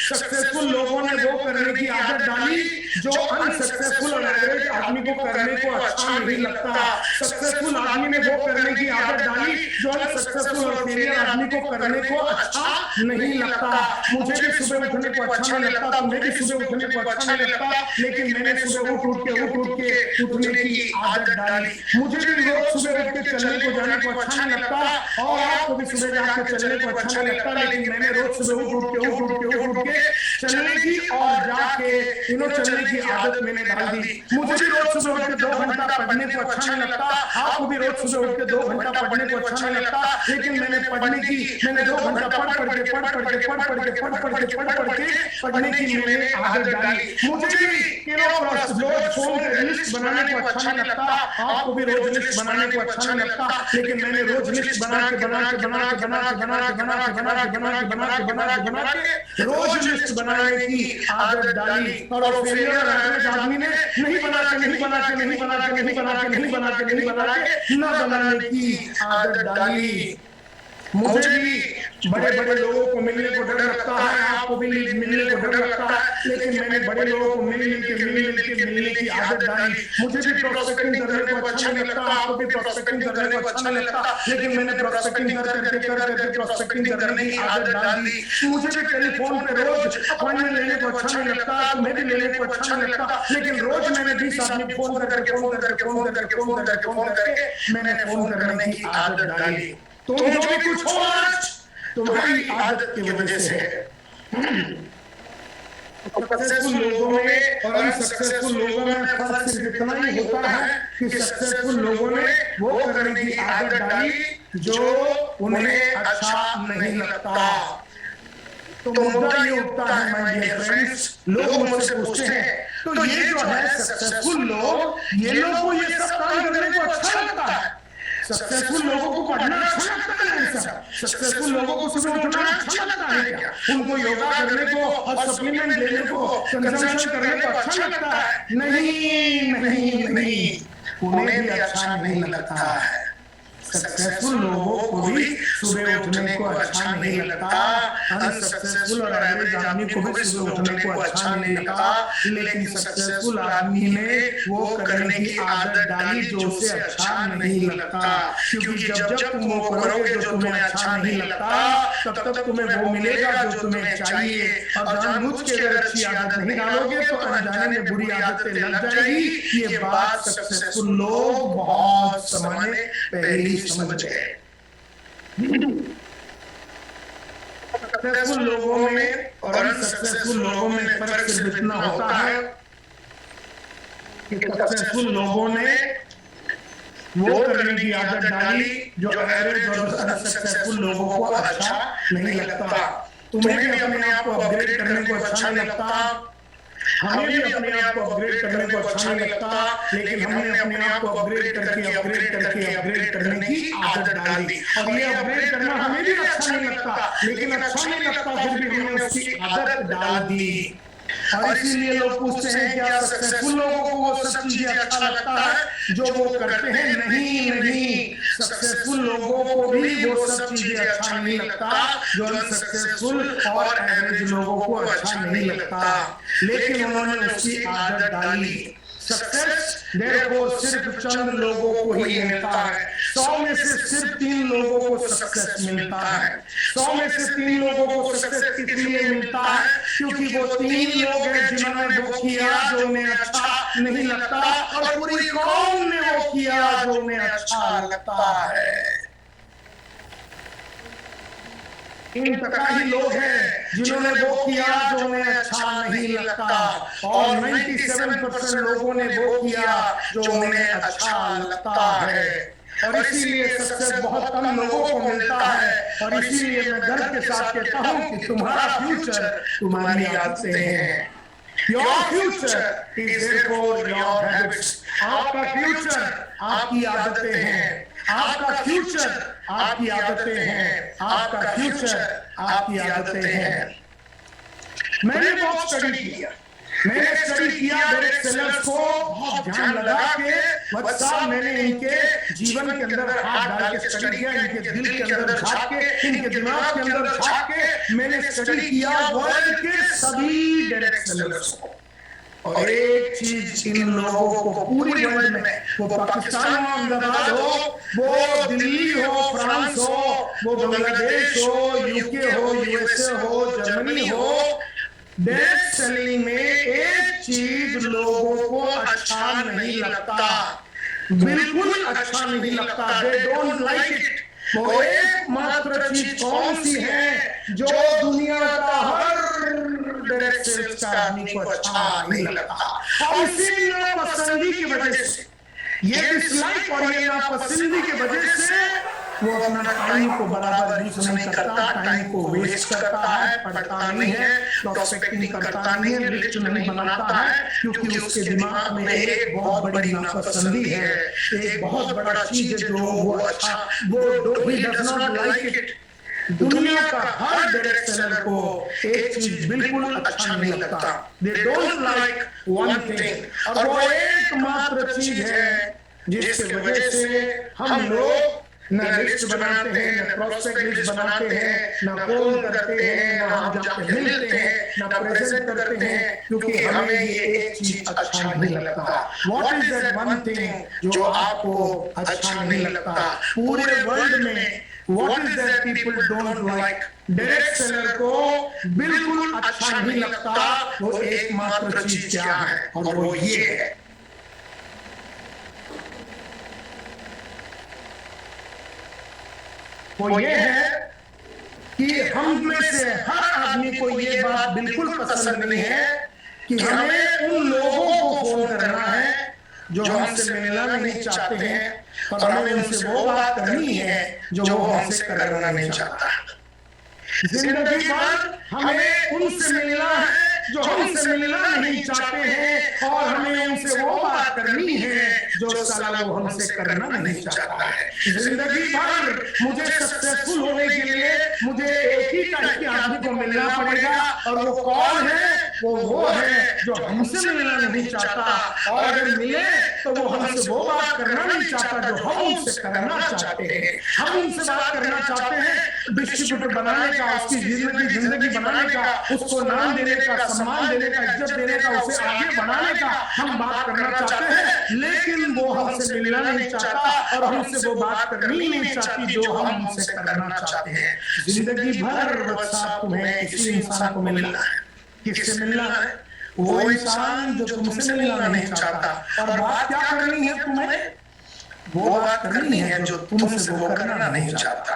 सक्सेसफुल लोगों ने वो करने की आदत डाली जो अनसक्सेसफुल और एवरेज आदमी को करने को अच्छा नहीं लगता। सक्सेसफुल आदमी ने वो करने की आदत डाली जो अनसक्सेसफुल और फेलियर आदमी को करने को अच्छा नहीं लगता। मुझे भी सुबह उठने को अच्छा नहीं लगता, तुम्हें भी सुबह उठने को अच्छा नहीं लगता, लेकिन मैंने सुबह उठ के उठने की आदत डाली। मुझे भी रोज सुबह उठ के चलने को जाने को अच्छा नहीं लगता और आपको भी सुबह जाकर चलने को अच्छा नहीं लगता, लेकिन मैंने रोज सुबह उठ के चलने की और जाके चलने की आदत मैंने डाल दी। मुझे भी रोज सुबह उठ के 2 घंटा पढ़ने को अच्छा नहीं लगता, आपको भी रोज सुबह उठ के 2 घंटा पढ़ने को अच्छा नहीं लगता, लेकिन मैंने 2 घंटा पढ़ने की मैंने आदत डाली। मुझे भी रोज फोन पे लिस्ट बनाने को अच्छा नहीं लगता, आपको भी रोज लिस्ट बनाने को अच्छा नहीं लगता, लेकिन मैंने रोज लिस्ट बना के रोज लिस्ट बनाने की आदत डाली। और फेलियर और एवरेज आदमी ने नहीं बनाने की आदत डाली। मुझे भी बड़े बड़े लोगों को मिलने को डर लगता है, आपको भी मिलने को डर लगता है, लेकिन मैंने बड़े लोगों को मिलने की आदत डाली। मुझे भी प्रोस्पेक्टिंग करने को अच्छा नहीं लगता, आपको भी प्रोस्पेक्टिंग करने को अच्छा नहीं लगता, लेकिन मैंने प्रोस्पेक्टिंग करके प्रोस्पेक्टिंग करने की आदत डाल दी। मुझे भी टेलीफोन पे रोज अपॉइंटमेंट लेने को अच्छा नहीं लगता, तुम्हें भी लेने को अच्छा नहीं लगता, लेकिन रोज मैंने 20 आदमी फोन करके मैंने फोन करने की आदत डाली। तुम जो भी कुछ हो आज तुम्हारी आदत की वजह से है। सक्सेसफुल लोगों में और अनसक्सेसफुल लोगों में फर्क सिर्फ इतना ही होता है कि सक्सेसफुल लोगों ने वो करने की आदत डाली जो उन्हें अच्छा नहीं लगता। तो मुद्दा ये उठता है माय डियर फ्रेंड्स, लोग मुझसे पूछते हैं तो ये जो है सक्सेसफुल लोग, ये लोगों को ये सब काम करने को अच्छा लगता है, सक्सेसफुल लोगों को पढ़ना अच्छा लगता है, सक्सेसफुल लोगों को सुबह उठना अच्छा लगता है क्या? उनको योगा करने को और सप्लीमेंट लेने को, कंजम्पशन करने को अच्छा लगता है? नहीं, उन्हें भी अच्छा नहीं लगता है। सक्सेसफुल लोगों को भी सुबह उठने को अच्छा नहीं लगता, अनसक्सेसफुल और एवरेज आदमी को भी सुबह उठने को अच्छा नहीं लगता, लेकिन सक्सेसफुल आदमी ने वो करने की आदत डाली जो उसे अच्छा नहीं लगता, क्योंकि जब जब तुम वो करोगे जो तुम्हें अच्छा नहीं लगता, तब तब तुम्हें वो मिलेगा जो तुम्हें चाहिए। और जानबूझ के अगर अच्छी आदत नहीं डालोगे तो अनजाने में बुरी आदतें लग जाएगी। ये बात सक्सेसफुल लोग बहुत समय पहले ही समझ गए। सक्सेसफुल लोगों में और अनसक्सेसफुल लोगों में फर्क सिर्फ इतना होता है कि सक्सेसफुल लोगों ने वो करने की आदत डाली जो एवरेज और अनसक्सेसफुल लोगों को अच्छा नहीं लगता। तुम्हें भी अपने आप को अपग्रेड करने को अच्छा नहीं लगता, हमें भी अपने आप को अपग्रेड करने को अच्छा नहीं लगता, लेकिन हमने अपने आप को अपग्रेड करके करने की आदत डाल दी। और ये अपग्रेड करना हमें भी अच्छा नहीं लगता, लेकिन अच्छा नहीं लगता फिर भी हमने उसकी आदत डाल दी। और इसीलिए लोग पूछते हैं क्या सक्सेसफुल लोगों को वो सब चीजें अच्छा लगता है जो वो करते हैं? नहीं, सक्सेसफुल लोगों को भी वो सब चीजें अच्छा नहीं लगता जो अनसक्सेसफुल और एवरेज लोगों को अच्छा नहीं लगता, लेकिन उन्होंने उसकी आदत डाली। सक्सेस देखो सिर्फ चंद लोगों को ही मिलता है, 100 में से सिर्फ 3 लोगों को सक्सेस मिलता है। 100 में से 3 लोगों को सक्सेस इसलिए मिलता है क्योंकि वो 3 लोग हैं जिन्होंने वो किया जो उन्हें अच्छा नहीं लगता, और पूरी कौम ने वो किया जो उन्हें अच्छा लगता है। इन टका ही लोग हैं जिन्होंने वो किया जो उन्हें अच्छा नहीं लगता, और 97% लोगों ने वो किया जो उन्हें अच्छा लगता है। और इसीलिए सक्सेस बहुत कम लोगों को मिलता है, और इसीलिए मैं गर्व के साथ कहता हूं कि तुम्हारा फ्यूचर तुम्हारी आदतें हैं। Your future is therefore your habits. आपका फ्यूचर आपकी आदतें हैं, आपका फ्यूचर आपकी आदतें हैं, आपका फ्यूचर आपकी आदतें हैं। मैंने बहुत स्टडी किया डायरेक्ट सेलर्स को बहुत ध्यान लगा के, वत्सा मैंने इनके जीवन के अंदर हाथ डाल के स्टडी किया, इनके दिल के अंदर झांक के, इनके दिमाग के अंदर झांक के मैंने स्टडी किया वर्ल्ड के सभी डायरेक्ट सेलर्स को। और एक चीज इन लोगों को पूरी वर्ल्ड में, वो पाकिस्तान हो, अहमदाबाद हो, वो दिल्ली हो, फ्रांस हो, वो बांग्लादेश हो, यूके हो, यूएसए हो, जर्मनी हो, डायरेक्ट सेलिंग में एक चीज लोगों को अच्छा नहीं लगता, बिल्कुल अच्छा नहीं लगता। They don't like it. वो एकमात्र चीज कौन सी है जो दुनिया का हर डायरेक्ट सेल्स का आदमी को अच्छा नहीं लगता? और इसी नापसंदी की वजह से, ये डिसलाइक और ये नापसंदी की वजह से वो अपना टाइम को बराबर यूज नहीं करता, टाइम को वेस्ट करता है, पढ़ता नहीं है, प्रोस्पेक्टिंग करता नहीं है, लिस्ट नहीं बनाता है, क्योंकि उसके दिमाग में एक बहुत बड़ी नापसंदी है, एक बहुत बड़ा चीज है जो वो अच्छा, वो he does not like it. दुनिया का हर डायरेक्ट सेलर को एक चीज बिल्कुल अच्छा नहीं लगता, they don't like one thing, और वो एकमात्र चीज है जिसकी वजह से हम लोग न लिस्ट बनाते हैं, न प्रोस्पेक्ट लिस्ट बनाते हैं, न फोन करते हैं, न हम जाके मिलते हैं, न प्रेजेंट करते हैं, क्योंकि हमें ये एक चीज अच्छा नहीं लगता। What is that one thing जो आपको अच्छा नहीं लगता पूरे वर्ल्ड में? What is that people don't like? Direct seller को बिल्कुल अच्छा नहीं लगता। वो एकमात्र चीज क्या है? और वो ये है, वो ये है कि हम में से हर आदमी को ये बात बिल्कुल पसंद नहीं है कि हमें उन लोगों को फोन करना है जो हमसे मिलना नहीं चाहते हैं, और हमें उनसे वो बात करनी है जो वो हमसे करना नहीं चाहता। जिंदगी भर हमें उनसे मिलना है जो हमसे मिलना नहीं चाहते हैं, और हमें उनसे वो बात करनी है जो साला वो हमसे करना नहीं चाहता है। जिंदगी भर मुझे सक्सेसफुल होने के लिए मुझे एक ही टाइप के आदमी को मिलना पड़ेगा, और वो कौन है? वो है जो हमसे मिलना नहीं चाहता, और अगर मिले तो वो हमसे वो बात करना नहीं चाहता जो हम उनसे करना चाहते हैं। हम उनसे बात करना चाहते हैं डिस्ट्रीब्यूटर बनाने का, उसकी जिंदगी बनाने का, उसको नाम देने का, सम्मान देने का, इज्जत देने का, उसे आगे बढ़ाने का हम बात करना चाहते हैं। लेकिन वो हमसे मिलना नहीं चाहता और हमसे वो बात करनी नहीं चाहती जो हम उनसे करना चाहते हैं। जिंदगी भर वत्सा तुम्हें किसी इंसान को मिलना है। किससे मिलना है? वो इंसान जो तुमसे मिलना नहीं चाहता। और बात क्या करनी है तुम्हें? वो बात करनी है जो तुमसे वो करना नहीं चाहता।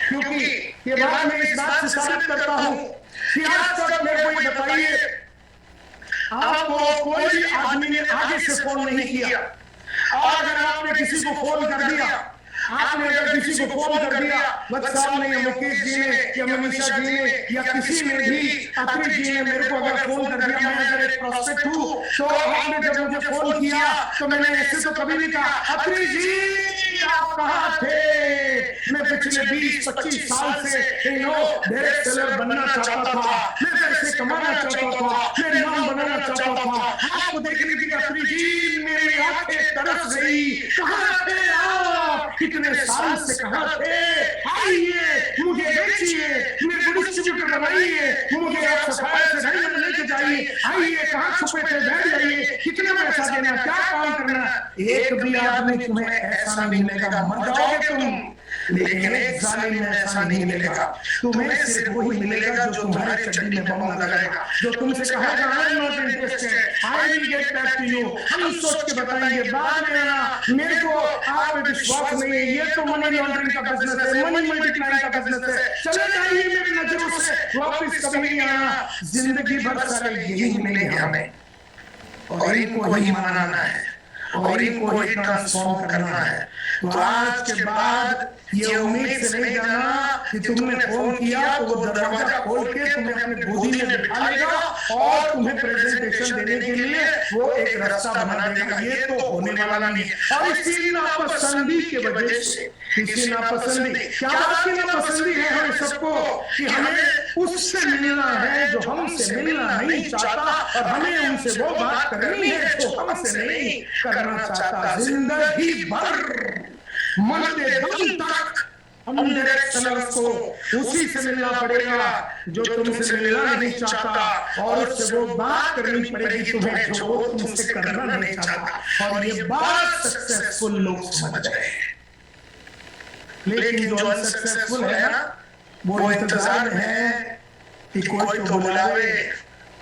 क्योंकि ये बात मैं इस बात से साबित करता हूं कि आज तक मेरे को ये बताइए, आपको कोई भी आदमी ने आगे से फोन नहीं किया, और अगर आपने किसी को फोन कर दिया, आपने अगर किसी को फोन कर दिया, वत्साल ने या मुकेश जी ने या मनीषा जी ने या किसी ने भी, अत्री जी ने मेरे को अगर फोन कर दिया, मैं अगर एक प्रोस्पेक्ट हूं, तो आपने जब मुझे फोन किया तो मैंने ऐसे तो कभी नहीं कहा अत्री जी आप कहां थे? मैं पिछले 20-25 साल से डायरेक्ट सेलर बनना चाहता था, मैं पैसे कमाना चाहता था, मैं नाम बनाना चाहता था, आपको देखने की अत्री जी मेरी आंखें तरस गई। कहां थे आप? कितने साल से कहां थे? आइए मुझे बेचिए, मेरे को डिस्ट्रीब्यूटर बनाइए, मुझे आप सफाई से घर में लेके जाइए, आइए कहां छुपे थे बैठ जाइए, कितना पैसा देना, क्या काम करना। एक भी आदमी तुम्हें ऐसा नहीं मिलेगा, मर जाओगे तुम, लेकिन एक जालिम में ऐसा नहीं मिलेगा। तुम्हें सिर्फ वही मिलेगा जो तुम्हारे चड्डी में बम लगाएगा, जो तुमसे कहेगा I am not interested, I will get back to you, हम सोच के बताएंगे बाद में आना, मेरे को आप पे विश्वास नहीं है, ये तो मनी लॉन्ड्रिंग का बिजनेस है, मनी मल्टीप्लाइंग का बिजनेस है, चले जाइए मेरी नजरों से, वापस कभी नहीं आना। जिंदगी भर सारे यही मिलेंगे हमें, और इनको ही मनाना है और इनको ही ट्रांसफॉर्म करना है। तो आज के बाद ये उम्मीद से नहीं जाना कि तुमने फोन किया तो वो दरवाजा खोल के तुम्हें अपनी गोदी में बिठा लेगा और तुम्हें प्रेजेंटेशन देने के लिए वो एक रास्ता बना देगा। ये तो होने वाला नहीं है। और इसी नापसंदी की वजह से, इसी नापसंदी, क्या बात की नापसंदी है हमें सबको कि हमें उससे मिलना है जो हमसे मिलना नहीं चाहता, और हमें उनसे वो बात करनी है जो हमसे नहीं करना चाहता। जिंदगी भर मरते दम तक हम डायरेक्ट सेलर्स को उसी से मिलना पड़ेगा जो तुमसे मिलना नहीं चाहता, और उससे वो बात करनी पड़ेगी तुम्हें जो वो तुमसे करना नहीं चाहता। और ये बात सक्सेसफुल लोग समझ रहे हैं, लेकिन जो अनसक्सेसफुल है ना, वो इंतजार में है कि कोई तो बुलावे,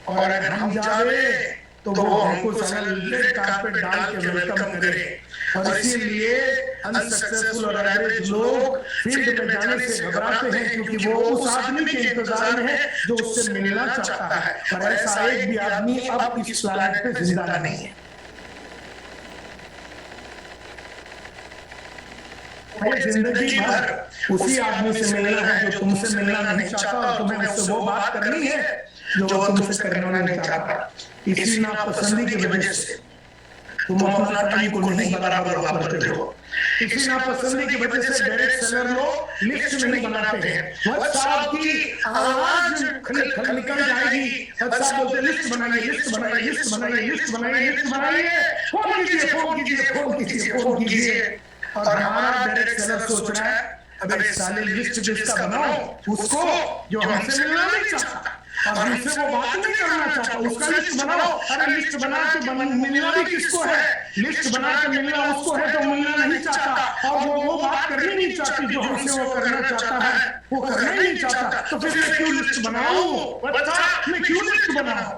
और अगर हम जावे तो वो हमको रेड कारपेट डाल के वेलकम करे। और इसीलिए अनसक्सेसफुल और एवरेज लोग फील्ड में जाने से घबराते हैं, क्योंकि वो उस आदमी के इंतजार में है जो उससे मिलना चाहता है। और ऐसा एक भी आदमी अब इस प्लैनेट पे जिंदा नहीं है। जिंदगी भर उसी आदमी से मिलना है जो तुमसे मिलना नहीं चाहता, और तुम्हें उससे वो बात करनी है जो तुमसे करना नहीं चाहता। इसी नापसंदी की वजह से तुम अपना टाइम को नहीं बराबर वापरते हो। इसी नापसंदी की वजह से डायरेक्ट सेलर लोग लिस्ट नहीं बनाते हैं। व्हाट्सएप की आवाज निकल जाएगी, व्हाट्सएप बोलते लिस्ट बनाइए, लिस्ट बनाइए, लिस्ट बनाइए, लिस्ट बनाइए, लिस्ट बनाइए, फोन कीजिए, फोन कीजिए, फोन कीजिए, फोन कीजिए। और हमारा डायरेक्ट सेलर सोच रहा है अबे साले लिस्ट जिसका बनाओ उसको जो हमसे मिलना नहीं चाहता और हमसे वो बात नहीं करना चाहता, उसका लिस्ट बनाओ। अरे लिस्ट बना के मिलना भी किसको है? लिस्ट बना के मिलना उसको है जो मिलना नहीं चाहता, और वो बात करनी नहीं चाहती जो हमसे वो करना चाहता है, वो करना ही नहीं चाहता। तो फिर मैं क्यों लिस्ट बनाऊं? मैं क्यों लिस्ट बनाऊं?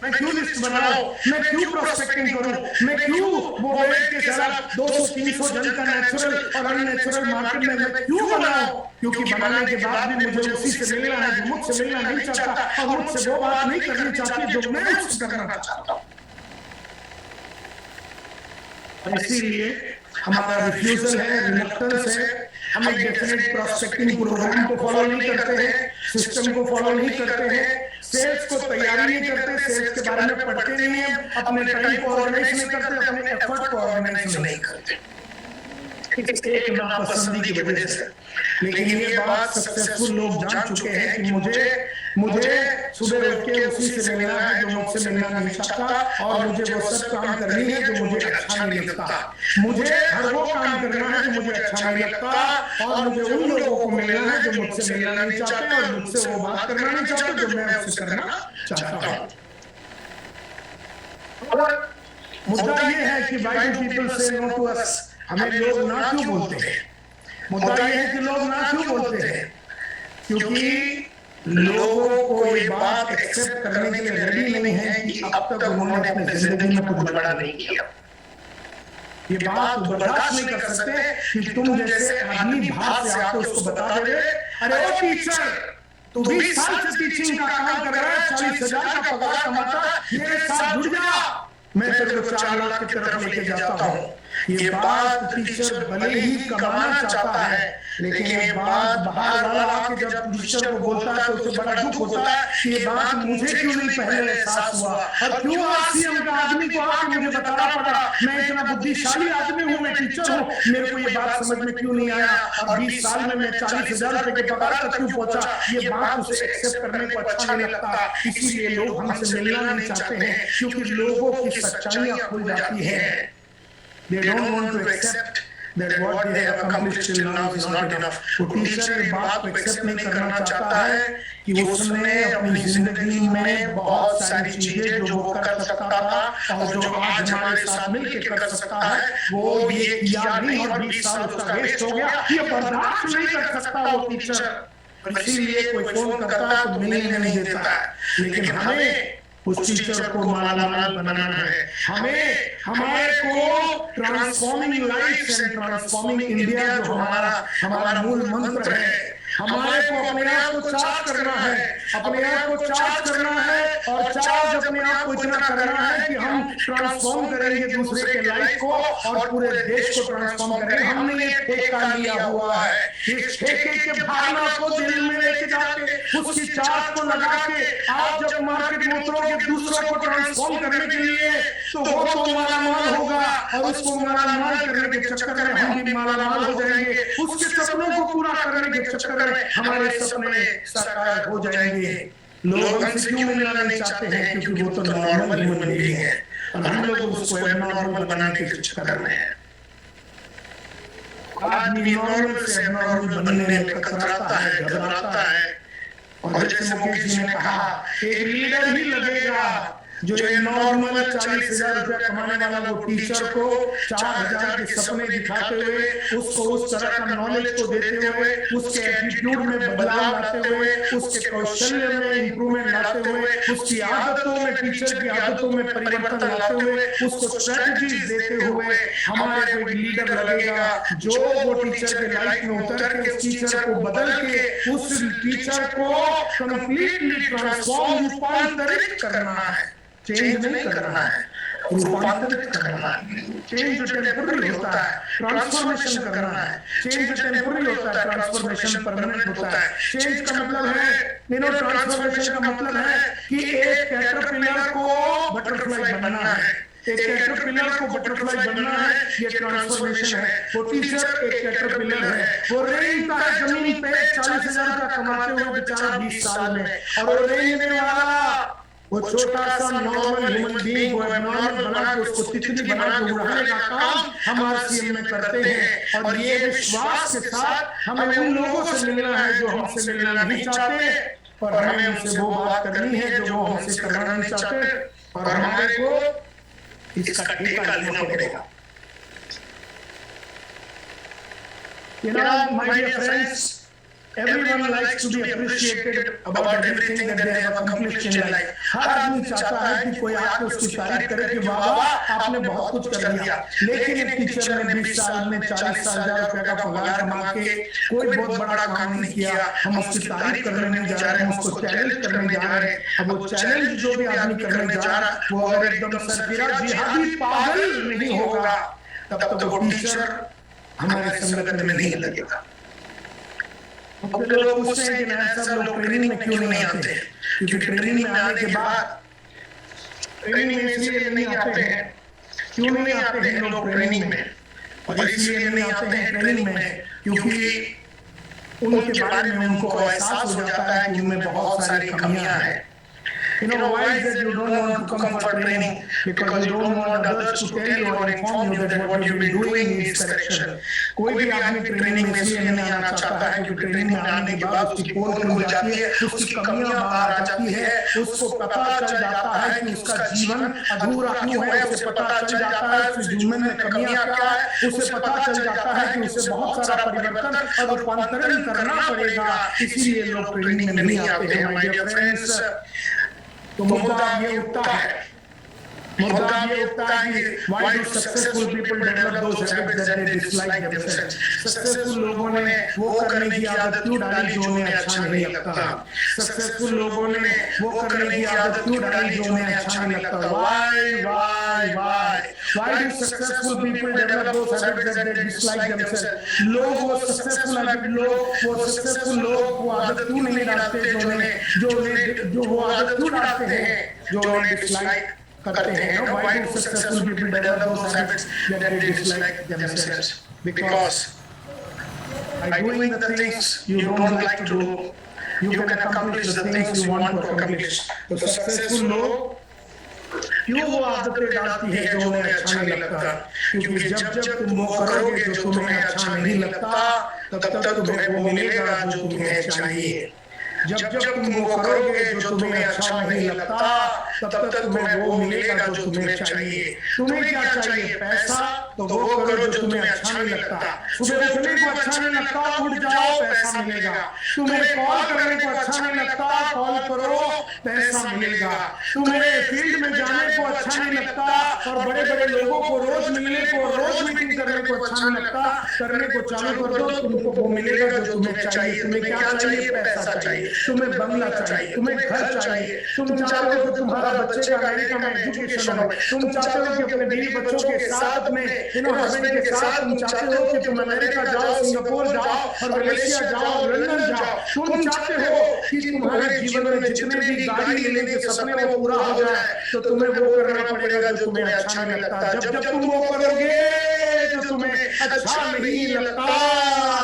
मैं क्यों लिस्ट बनाऊं? मैं क्यों प्रोस्पेक्टिंग करूं? मैं क्यों वो वेट के साथ 200-300 जन का नेचुरल और अननेचुरल मार्केट में मैं क्यों बनाऊं? क्योंकि बनाने के बाद भी मुझे उसी से मिलना है जो मुझसे मिलना नहीं चाहता, और मुझसे वो बात नहीं करनी चाहती जो मैं उससे करना चाहता हूं। इसीलिए हमारा रिफ्यूजल है, रिलक्टेंस है। हम एक डेफिनेट प्रोस्पेक्टिंग प्रोग्राम को फॉलो नहीं करते हैं, सिस्टम को फॉलो नहीं करते हैं, सेल्स को तैयारी नहीं करते, सेल्स के बारे में पढ़ते नहीं हैं, अपने टाइम को ऑर्गेनाइज नहीं करते, अपने एफर्ट को ऑर्गेनाइज नहीं करते, एक नापसंदी की वजह से। लेकिन ये बात सक्सेसफुल लोग जान चुके हैं कि मुझे मुझे सुबह उठ के उसी से मिलना है जो मुझसे मिलना नहीं चाहता, और मुझे वो सब काम करनी है जो मुझे अच्छा नहीं लगता। मुझे हर वो काम करना है जो मुझे अच्छा नहीं लगता, और मुझे उन लोगों को मिलना है जो मुझसे मिलना नहीं चाहते और मुझसे वो बात करना नहीं चाहते जो मैं उससे करना चाहता हूँ। और मुद्दा ये है कि व्हाई डू पीपल से नो टू अस, हमें लोग ना क्यों बोलते हैं? मुद्दा ये है कि लोग ना क्यों बोलते हैं, क्योंकि लोगों को ये बात एक्सेप्ट करने के लिए रेडी नहीं है कि अब तक उन्होंने अपनी जिंदगी में कुछ बड़ा नहीं किया। ये बात बर्दाश्त नहीं कर सकते कि तुम जैसे आदमी बाहर से आके उसको बता दे, अरे ओ टीचर, तू 20 साल से टीचिंग का काम कर रहा है, 40,000 का पगार कमाता, मेरे साथ जुड़ जा, मैं तेरे को 4 लाख की तरफ लेके जाता हूँ। ये बात टीचर भले ही कमाना चाहता है, लेकिन ये बात बाहर वाला आके जब टीचर को बोलता है तो उसे बड़ा दुख होता है कि ये बात मुझे क्यों नहीं पहले एहसास हुआ, और क्यों आज सीएम का आदमी को आके मुझे बताना पड़ा, मैं इतना बुद्धिशाली आदमी हूँ, मैं टीचर हूँ, मेरे को ये बात समझ में क्यों नहीं आया, और 20 साल में मैं 40,000 रुपए के पगार तक क्यों पहुंचा। ये बात उसे एक्सेप्ट करने को अच्छा नहीं लगता, इसीलिए लोग हमसे मिलना नहीं चाहते हैं, क्योंकि लोगों की सच्चाइयां खुल जाती है। They don't want to accept that what they have accomplished till now is not enough. वो टीचर ये बात को एक्सेप्ट नहीं करना चाहता है कि उसने अपनी जिंदगी में बहुत सारी चीजें जो वो कर सकता था और जो आज हमारे साथ मिलकर कर सकता है, वो ये किया नहीं और 20 साल उसका वेस्ट हो गया। ये बर्दाश्त नहीं कर सकता वो टीचर, इसीलिए कोई फोन करता है तो मिलने नहीं देता है। लेकिन हमें उस टीचर को मालामाल बनाना है, हमें हमारे को transforming lifes and transforming India जो हमारा मूल मंत्र है, हमारे को अपने आप को चार्ज करना है, अपने आप को चार्ज करना है, और चार्ज अपने आप को इतना करना है कि हम ट्रांसफॉर्म करेंगे दूसरे के लाइफ को और पूरे देश को ट्रांसफॉर्म करेंगे। हमने ये ठेका लिया हुआ है, इस ठेके के भावना को दिल में लेके जाके उसकी चार्ज को लगा के आप जब मार्केट में उतरोगे दूसरों को ट्रांसफॉर्म करने के लिए, तो वो तो मालामाल होगा, और उसको मालामाल करने के चक्कर में हम भी मालामाल हो जाएंगे, उसके सपनों को पूरा करने के चक्कर में हमारे सपने साकार हो जाएंगे। लोग हमसे क्यों मिलना नहीं चाहते हैं, क्योंकि वो तो नॉर्मल ह्यूमन बीइंग है, और हम लोग उसको एबनॉर्मल बनाने के चक्कर में हैं। आदमी नॉर्मल से एबनॉर्मल बनने में कतराता है, घबराता है, और जैसे मुकेश जी ने कहा, एक लीडर ही लगेगा जो ये नॉर्मल 40,000 रुपया कमाने वाला वो टीचर को 4,000 के सपने दिखाते हुए, उसको उस तरह का नॉलेज को देते हुए, उसके एटीट्यूड में बदलाव लाते हुए, उसके कौशल्य में इंप्रूवमेंट लाते हुए, उसकी आदतों में, टीचर की आदतों में परिवर्तन लाते हुए, उसको स्ट्रेटजीज देते हुए हमारे को एक लीडर लगेगा जो वो टीचर के लाइफ में उतर के उस टीचर को बदल के उस टीचर को कंप्लीटली ट्रांसफॉर्म, रूपांतरित करना है, चेंज नहीं करना है, रूपांतरित करना है। चेंज टेम्पररी होता है, ट्रांसफॉर्मेशन करना है। चेंज टेम्पररी होता है, ट्रांसफॉर्मेशन परमानेंट होता है। चेंज का मतलब है, ट्रांसफॉर्मेशन का मतलब है कि एक कैटरपिलर को बटरफ्लाई बनना है, एक कैटरपिलर को बटरफ्लाई बनना है, ये ट्रांसफॉर्मेशन है। वो टीचर एक कैटरपिलर है, वो रेंगता है जमीन पे 40,000 का कमाते हुए बेचारा 20 साल में, और वो रेंगने वाला वो छोटा सा नॉर्मल ह्यूमन बीइंग को एबनॉर्मल बना के उसको तितली बना के उड़ाने का काम हम आरसीएम में करते हैं। और ये विश्वास के साथ हमें उन लोगों से मिलना है जो हमसे मिलना नहीं चाहते, और हमें उनसे वो बात करनी है जो वो हमसे करना नहीं चाहते, और हमारे को इसका ठेका लेना पड़ेगा। You know, my dear friends, everyone likes to be appreciated about everything that they have accomplished in life. हर आदमी चाहता है कि कोई आके उसकी तारीफ करे कि वाह वाह आपने बहुत कुछ कर दिया। लेकिन एक टीचर ने 20 साल में 40,000 रुपए का पगार कमा के कोई बहुत बड़ा काम नहीं किया, हम उसकी तारीफ करने नहीं जा रहे, हम उसको चैलेंज करने जा रहे हैं। अब वो चैलेंज जो भी आदमी करने जा रहा है वो अगर एकदम सरफिरा जिहादी पागल नहीं होगा, तब तो वो टीचर हमारे संगत में नहीं लगेगा। अब लोग पूछते हैं कि सब लोग ट्रेनिंग में क्यों नहीं आते, क्योंकि ट्रेनिंग में आने के बाद, ट्रेनिंग में इसलिए नहीं आते हैं, क्यों नहीं आते हैं लोग ट्रेनिंग में, और इसलिए नहीं आते हैं ट्रेनिंग में क्योंकि उनके बारे में उनको एहसास हो जाता है कि उनमें बहुत सारी कमियां हैं। You know why is that you don't want to come for training? Because you don't want others to tell you or inform you that what you've been doing needs correction. कोई भी आदमी ट्रेनिंग में इसलिए नहीं आना चाहता है क्योंकि ट्रेनिंग में आने के बाद उसकी पोल खुल जाती है, उसकी कमियां बाहर आ जाती है, उसको पता चल जाता है कि उसका जीवन अधूरा क्यों है, उसे पता चल जाता है उसके जीवन में कमियां क्या है, उसे पता चल जाता है कि उसे बहुत सारा परिवर्तन और रूपांतरण करना पड़ेगा। इसीलिए लोग ट्रेनिंग में नहीं आते हैं माय डियर फ्रेंड्स। तो मुद्दा ये उठता है कि why do successful people develop those habits that they dislike themselves? Successful लोगों ने वो करने की आदत क्यों डाली जो उन्हें अच्छा नहीं लगता? सक्सेसफुल लोगों ने वो करने की आदत क्यों डाली जो उन्हें अच्छा नहीं लगता? Why do successful people develop those habits that they dislike themselves? लोग वो सक्सेसफुल लोग वो आदत क्यों नहीं डालते जो वो आदत क्यों डालते हैं जो उन्हें डिसलाइक करते हैं? Why do successful people develop those habits that they dislike themselves? Because by doing the things you don't like to do, you can accomplish the things you want to accomplish. तो successful लोग क्यों वो आदतें डालती है जो उन्हें अच्छा नहीं लगता? क्योंकि जब तुम वो करोगे जो तुम्हें अच्छा नहीं लगता, तब तक तुम्हें वो मिलेगा जो तुम्हें चाहिए। जब तुम वो करोगे जो तुम्हें अच्छा नहीं लगता, तब तक तुम्हें वो मिलेगा जो तुम्हें चाहिए। तुम्हें क्या चाहिए? पैसा, तो वो करो जो तुम्हें अच्छा नहीं लगता। सुबह उठने को अच्छा नहीं लगता, उठ जाओ, पैसा मिलेगा। तुम्हें कॉल करने को अच्छा नहीं लगता, कॉल करो, पैसा मिलेगा। तुम्हें फील्ड में जाने को अच्छा नहीं लगता और बड़े बड़े लोगों को रोज मिलने को, रोज मीटिंग करने को अच्छा नहीं लगता, करने को चालू कर दो, तुमको वो मिलेगा जो तुम्हें चाहिए। तुम्हें क्या चाहिए? पैसा चाहिए। तुम्हें बंगला चाहिए, तुम्हें घर चाहिए, तुम चाहते हो कि तुम्हारा बच्चे का अमेरिका में एजुकेशन हो, तुम चाहते हो कि अपने बीवी बच्चों के साथ में हस्बैंड के साथ तुम चाहते हो कि तुम अमेरिका जाओ, सिंगापुर जाओ और मलेशिया जाओ, लंदन जाओ। तुम चाहते हो कि तुम्हारे जीवन में जितने भी गाड़ी लेने के सपने वो पूरा हो जाए, तो तुम्हें वो करना पड़ेगा जो तुम्हें अच्छा नहीं लगता। जब तुम वो करोगे जो तुम्हें अच्छा नहीं लगता,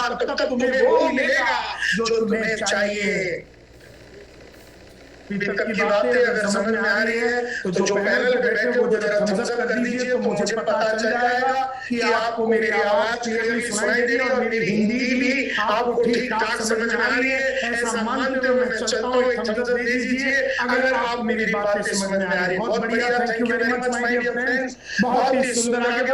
तब तक तुम्हें वो मिलेगा जो तुम्हें चाहिए। तक की बातें अगर समझ में आ रही है तो जो पैनल पे बैठे वो जरा थम्स अप कर दीजिए तो मुझे पता चल जाएगा कि आपको मेरी आवाज क्लियरली सुनाई दे रही है और मेरी हिंदी भी आपको ठीक ठाक समझ में आ रही है। ऐसा मानते हुए मैं चलता हूँ, एक थम्स अप दे दीजिए अगर आप मेरी बातें समझ में आ रही है। बहुत बढ़िया, thank you very much my dear friends. बहुत ही सुंदर, आगे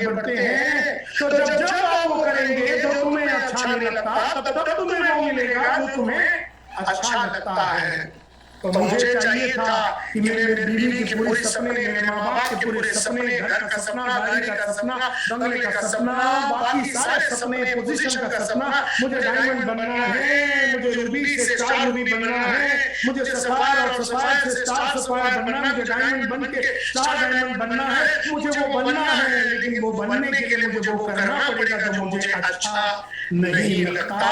बढ़ते हैं। तो जब आप वो करेंगे जो तुम्हें अच्छा नहीं लगता, तब तुम्हें वो मिलेगा जो तुम्हें अच्छा लगता है। तो मुझे चाहिए था कि मेरे बीवी के पूरे सपने, मेरे माँ बाप के पूरे सपने, घर का सपना, गाड़ी का सपना, बंगले का सपना, बाकी सारे सपने, पोजीशन का सपना, मुझे डायमंड बनना है, मुझे रूबी से स्टार रूबी बनना है, मुझे सफायर और सफायर से स्टार सफायर बनना, मुझे डायमंड बन के स्टार डायमंड बनना है, मुझे वो बनना है। लेकिन वो बनने के लिए मुझे वो करना पड़ेगा जो मुझे अच्छा नहीं लगता।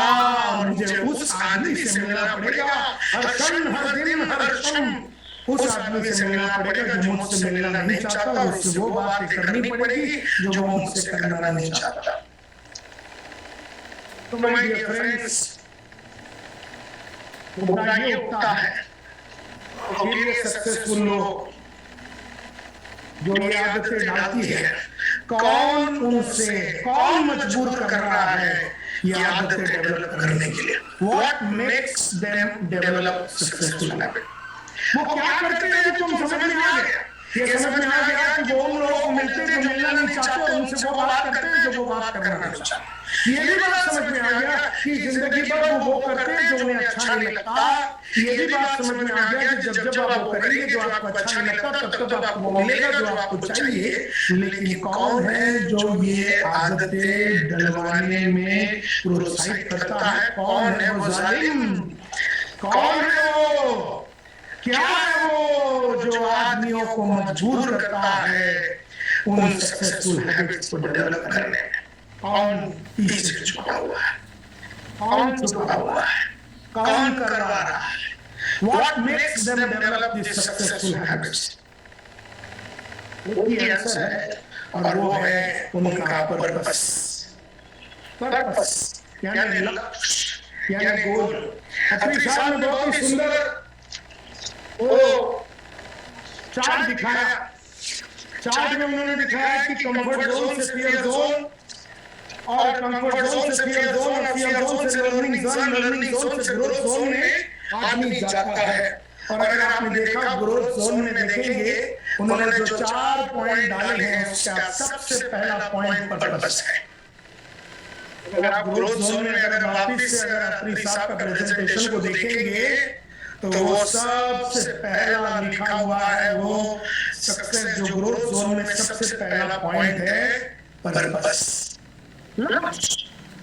मुझे उस आदमी से मिलना पड़ेगा हर क्षण, हर दिन, हर क्षण उस आदमी से मिलना पड़ेगा जो मुझसे मिलना नहीं चाहता, उससे वो बात करनी पड़ेगी जो वो मुझसे करना नहीं चाहता। तो माय डियर फ्रेंड्स, मुद्दा ये उठता है कि सक्सेसफुल लोग जो ये आदतें डालती है, कौन मजबूर कर रहा है ये आदतें डेवलप करने के लिए? What makes them develop successful habit? वो क्या करते हैं तुम समझ में आ गया? ये समझ में आ गया कि वो उन लोगों को मिलते जो मिलना नहीं चाहते, उनसे वो बात करते हैं जो वो बात करना नहीं चाहते। ये भी बात समझ में आ गया कि जिंदगी भर वो करते हैं जो उन्हें अच्छा नहीं लगता। ये भी बात समझ में आ गया कि जब आप वो करेंगे जो आपको अच्छा नहीं लगता, तब आपको वो मिलेगा जो आपको चाहिए। लेकिन कौन है जो ये आदतें डलवाने में प्रोत्साहित करता है? कौन है वो जालिम? कौन है वो? क्या है वो जो आदमियों को मजबूर करता है उन सक्सेसफुल हैबिट्स को डेवलप करने में? कौन पीछे छुपा हुआ है? कौन छुपा हुआ है? कौन करवा रहा है? What makes them develop these successful habits? वो ही आंसर है और वो है उनका पर्पस। यानी लक्ष्य, यानी गोल। अत्री साहब ने बहुत ही सुंदर वो चार्ट दिखाया। चार्ट में उन्होंने दिखाया कि कंफर्ट जोन से फियर जोन, और कंफर्ट जोन से फियर जोन, और फियर जोन से लर्निंग जोन, लर्निंग जोन से ग्रोथ जोन में आदमी जाता है। और अगर आपने देखा ग्रोथ जोन में देखेंगे उन्होंने जो 4 पॉइंट डाले हैं उसका सबसे पहला पॉइंट पर्पस है। अगर आप ग्रोथ जोन में अगर वापस से अगर अत्री साहब का प्रेजेंटेशन को देखेंगे तो वो सबसे पहला लिखा हुआ है, वो सक्सेस जो ग्रोथ जोन में सबसे पहला पॉइंट है पर्पस,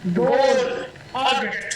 गोल, टारगेट।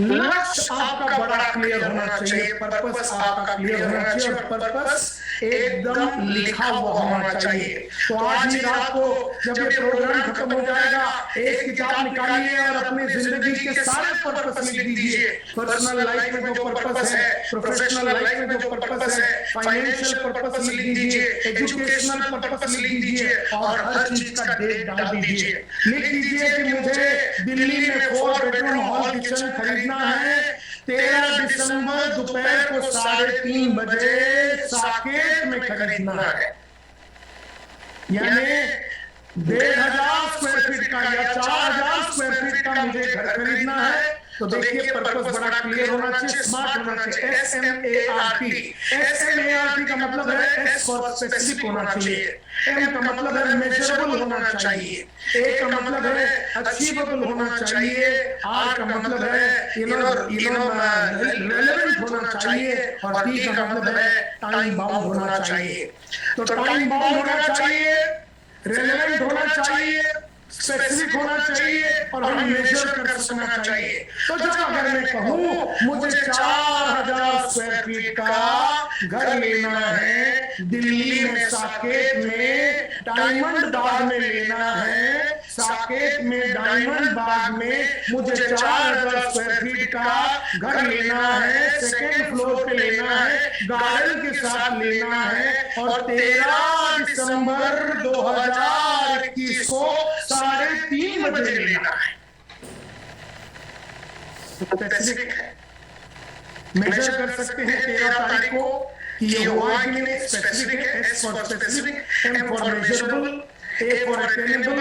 लक्ष्य आपका बड़ा क्लियर होना चाहिए, पर्पस आपका क्लियर होना चाहिए, और पर्पस एकदम लिखा हुआ होना चाहिए। तो आज ही रात को जब ये प्रोग्राम खत्म हो जाएगा, एक किताब निकालिए और अपनी जिंदगी के सारे पर्पस लिख दीजिए। पर्सनल लाइफ में जो पर्पस है, प्रोफेशनल लाइफ में जो पर्पस है, फाइनेंशियल पर्पस लिख दीजिए, एजुकेशनल पर्पस लिख दीजिए, और हर चीज का डेट डाल दीजिए। लिख दीजिए कि मुझे दिल्ली में 4 बेडरूम हॉल किचन खरीदना है, 13 दिसंबर दोपहर को 3:30 बजे साकेत में खरीदना है। यानी 1,500 स्क्वायर फीट का या 4,000 स्क्वायर फीट का मुझे घर खरीदना है। तो देखिए पर्पस बड़ा क्लियर होना चाहिए, स्मार्ट होना चाहिए। SMART, SMART का मतलब है S फॉर स्पेसिफिक होना चाहिए, M का मतलब है मेजरेबल होना चाहिए, A का मतलब है अचीवेबल होना चाहिए, R का मतलब है रेलेवेंट होना चाहिए, और T का मतलब है टाइम बाउंड होना चाहिए। तो टाइम बाउंड होना चाहिए, रेलेवेंट होना चाहिए, स्पेसिफिक होना चाहिए, और हमें मेजर कर सकना चाहिए। तो जब अगर मैं कहूं मुझे 4,000 स्क्वायर फीट का घर लेना है, दिल्ली में साकेत में डायमंड बाग में लेना है, साकेत में डायमंड बाग में मुझे 4,000 स्क्वायर फीट का घर लेना है, सेकेंड फ्लोर पे लेना है, गार्डन के साथ लेना है, और 13 दिसंबर 2021 को 3:30 बजे लेना है। स्पेसिफिक है, मेजर कर सकते हैं 13 तारीख को कि ये हुआ कि नहीं। स्पेसिफिक है, S for specific, M for measurable, A for attainable,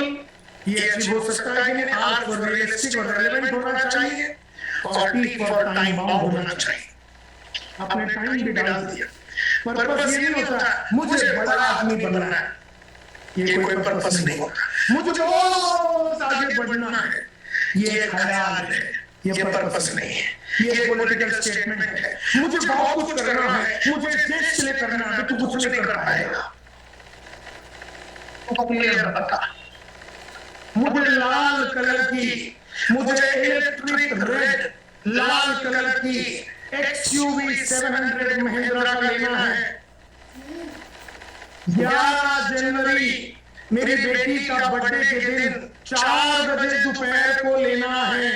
ये अचीव हो सकता है कि नहीं, R फॉर रियलिस्टिक और रेलेवेंट होना चाहिए, और T फॉर टाइम बाउंड होना चाहिए। आपने टाइम भी डाल दिया। पर्पस ये नहीं होता मुझे बड़ा आदमी बनना है, ये कोई पर्पस नहीं होता। मुझे बहुत आगे बढ़ना है, ये ख्याल है, ये पर्पस नहीं है, ये पॉलिटिकल स्टेटमेंट है। मुझे बहुत कुछ करना है, मुझे देश के लिए करना है, तो कुछ नहीं कर पाएगा। तो क्लियर बता, मुझे लाल कलर की, मुझे इलेक्ट्रिक रेड लाल कलर की XUV 700 महिंद्रा का लेना है। 11 जनवरी मेरी बेटी का बर्थडे के दिन 4 बजे दोपहर को लेना है,